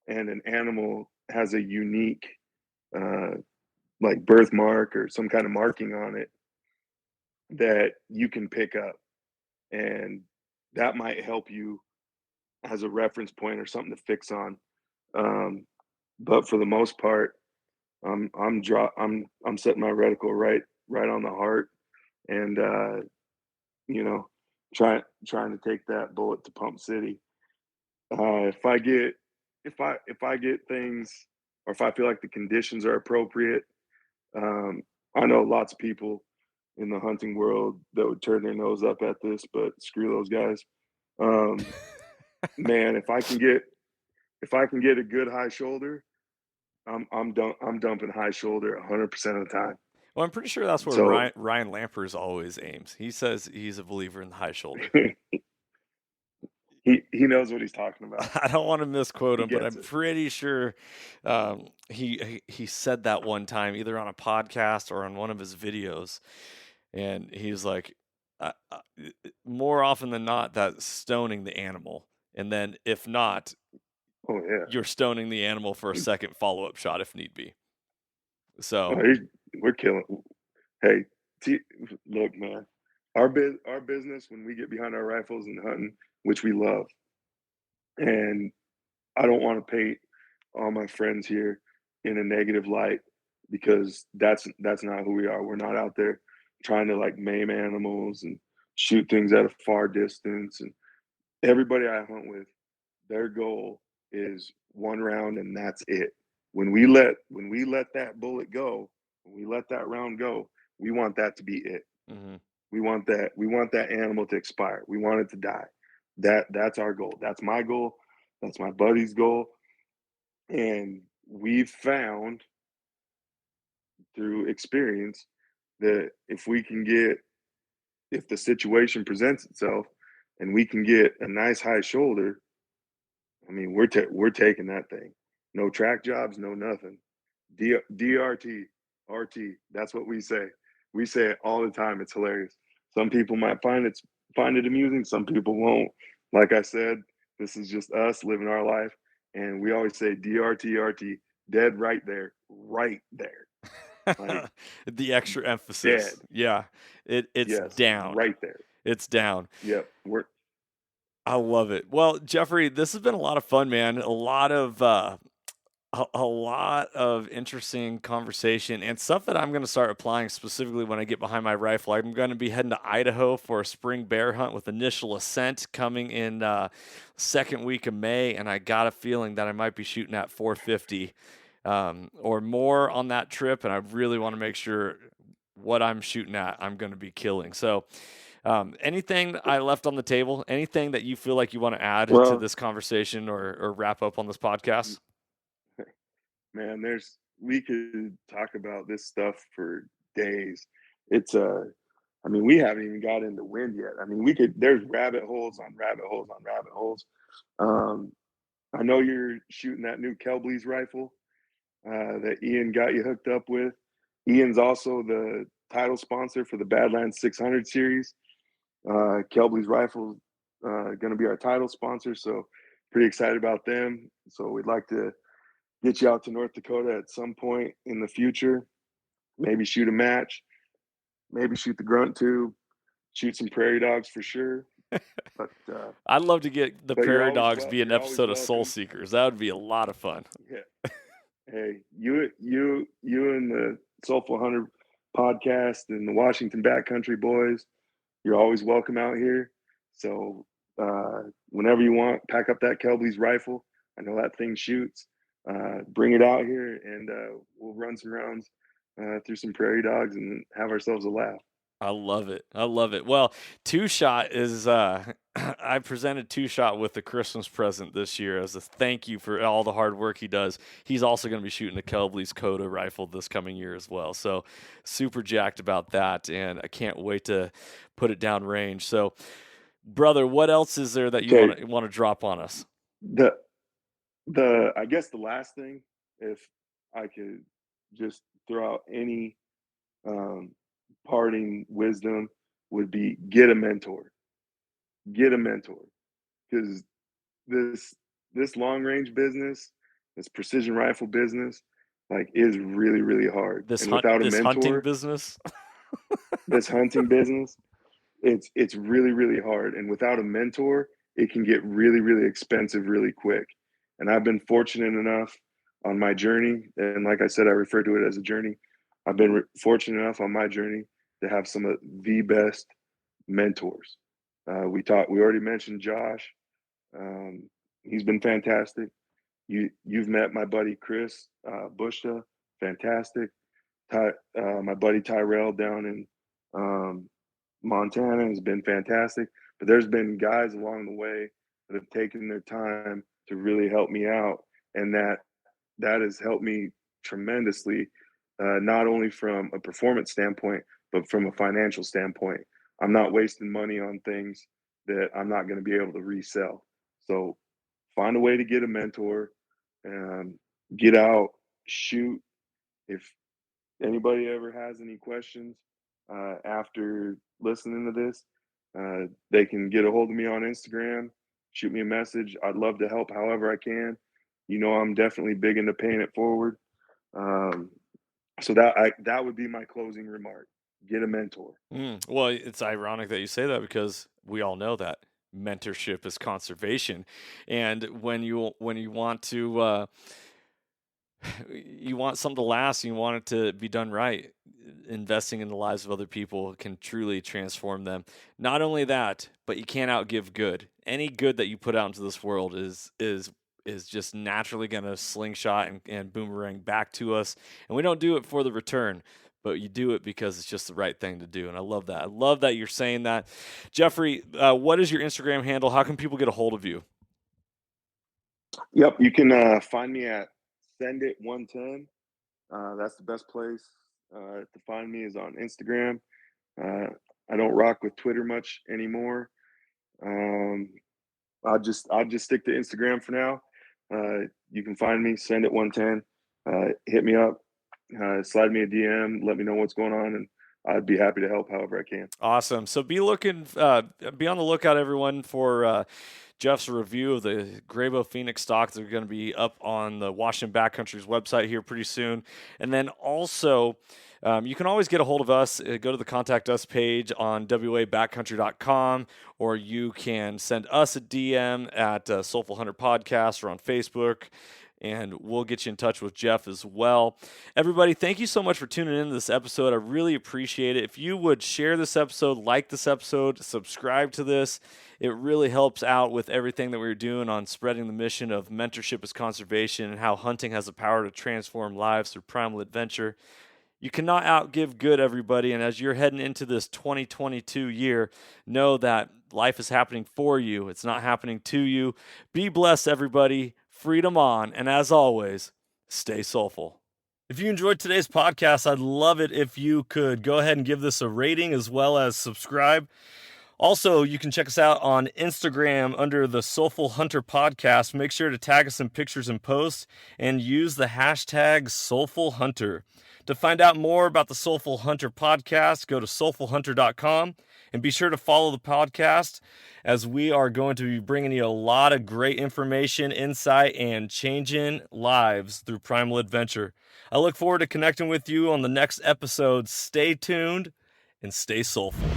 and an animal has a unique uh, like birthmark or some kind of marking on it that you can pick up, and that might help you as a reference point or something to fix on. Um, but for the most part, I'm setting my reticle right on the heart, and you know, trying to take that bullet to Pump City. If I get things, or if I feel like the conditions are appropriate, um, I know lots of people in the hunting world that would turn their nose up at this, but screw those guys. Um, man, if I can get a good high shoulder, I'm dumping high shoulder 100% of the time. Well, I'm pretty sure that's where So Ryan Lampers always aims. He says he's a believer in the high shoulder. he knows what he's talking about. I don't want to misquote He him, but gets I'm it. pretty sure he said that one time, either on a podcast or on one of his videos, and he's like, more often than not, that's stoning the animal, and then if not, Oh yeah. you're stoning the animal for a second follow up shot if need be. Oh, So we're killing. Hey, t- look, man. Our business when we get behind our rifles and hunting, which we love, and I don't want to paint all my friends here in a negative light, because that's not who we are. We're not out there trying to like maim animals and shoot things at a far distance. And everybody I hunt with, their goal is one round and that's it. When we let that bullet go, when we let that round go, we want that to be it. Mhm. We want that animal to expire. We want it to die. That's our goal. That's my goal. That's my buddy's goal. And we've found through experience that if the situation presents itself and we can get a nice high shoulder, I mean, we're taking that thing. No track jobs, no nothing. DRT, RT. That's what we say. We say it all the time. It's hilarious. Some people might find it amusing. Some people won't. Like I said, this is just us living our life, and we always say DRT, RT. Dead right there, right there, like The extra dead. emphasis. Yeah. It's Yes, down. right there. It's down. Yep. I love it. Well, Jeffrey, this has been a lot of fun, man. A lot of interesting conversation and stuff that I'm going to start applying specifically when I get behind my rifle. I'm going to be heading to Idaho for a spring bear hunt with initial ascent coming in second week of May, and I got a feeling that I might be shooting at 450 or more on that trip, and I really want to make sure what I'm shooting at I'm going to be killing. So anything I left on the table, anything that you feel like you want to add to Well, this conversation or wrap up on this podcast? man, we could talk about this stuff for days. It's I mean, we haven't even got into wind yet. I mean, there's rabbit holes on rabbit holes on rabbit holes. Um, I know you're shooting that new Kelbley's rifle that Ian got you hooked up with. Ian's also the title sponsor for the Badlands 600 series. Kelbley's rifle going to be our title sponsor, so pretty excited about them. So we'd like to get you out to North Dakota at some point in the future. Maybe shoot a match, maybe shoot the grunt tube, shoot some prairie dogs for sure. But I'd love to get the Prairie Dogs be an you're always episode of Soul welcome. Seekers. That would be a lot of fun. Yeah. Hey, you and the Soulful Hunter podcast and the Washington Backcountry boys, you're always welcome out here. So whenever you want, pack up that Kelbley's rifle. I know that thing shoots. Bring it out here, and we'll run some rounds through some prairie dogs and have ourselves a laugh. I love it. I love it. Well, Two Shot is I presented Two Shot with a Christmas present this year as a thank you for all the hard work he does. He's also going to be shooting a Kelbley's Coda rifle this coming year as well. So super jacked about that, and I can't wait to put it down range. So, brother, what else is there that you Okay, want to drop on us? I guess the last thing, if I could just throw out any um, parting wisdom, would be get a mentor. Get a mentor, because this long range business, this precision rifle business, like, is really really hard. And without a This hunting mentor, business. this hunting business, it's really really hard. And without a mentor, it can get really really expensive really quick. And I've been fortunate enough on my journey, and like I said, I refer to it as a journey. I've been fortunate enough on my journey to have some of the best mentors. We already mentioned Josh. Um, he's been fantastic. You've met my buddy Chris Bushta, fantastic. My buddy Tyrell down in Montana has been fantastic. But there's been guys along the way that have taken their time to really help me out, and that has helped me tremendously, not only from a performance standpoint, but from a financial standpoint. I'm not wasting money on things that I'm not going to be able to resell. So find a way to get a mentor, um, get out, shoot. If anybody ever has any questions after listening to this, they can get a hold of me on Instagram, shoot me a message. I'd love to help however I can. You know, I'm definitely big into paying it forward. Um, so that would be my closing remark. Get a mentor. Well, it's ironic that you say that because we all know that mentorship is conservation, and when you want to you want something to last, and you want it to be done right. Investing in the lives of other people can truly transform them. Not only that, but you can't outgive good. Any good that you put out into this world is just naturally going to slingshot and boomerang back to us. And we don't do it for the return, but you do it because it's just the right thing to do. And I love that. I love that you're saying that. Jeffrey, what is your Instagram handle? How can people get a hold of you? Yep, you can find me at sendit110. That's the best place to find me is on Instagram. I don't rock with Twitter much anymore. I'll just stick to Instagram for now. You can find me, sendit110. Hit me up, slide me a DM, let me know what's going on, and I'd be happy to help however I can. Awesome. So be on the lookout, everyone, for Jeff's review of the Grayboe Phoenix stock. They're going to be up on the Washington Backcountry's website here pretty soon. And then also, you can always get a hold of us. Go to the Contact Us page on wabackcountry.com, or you can send us a DM at Soulful Hunter Podcast or on Facebook, and we'll get you in touch with Jeff as well. Everybody, thank you so much for tuning in to this episode. I really appreciate it. If you would share this episode, like this episode, subscribe to this, it really helps out with everything that we're doing on spreading the mission of mentorship as conservation and how hunting has the power to transform lives through primal adventure. You cannot outgive good, everybody, and as you're heading into this 2022 year, know that life is happening for you. It's not happening to you. Be blessed, everybody. Freedom on, and as always, stay soulful. If you enjoyed today's podcast, I'd love it if you could go ahead and give this a rating as well as subscribe. Also, you can check us out on Instagram under the Soulful Hunter Podcast. Make sure to tag us in pictures and posts and use the hashtag Soulful Hunter. To find out more about the Soulful Hunter Podcast, go to soulfulhunter.com and be sure to follow the podcast as we are going to be bringing you a lot of great information, insight, and changing lives through primal adventure. I look forward to connecting with you on the next episode. Stay tuned and stay soulful.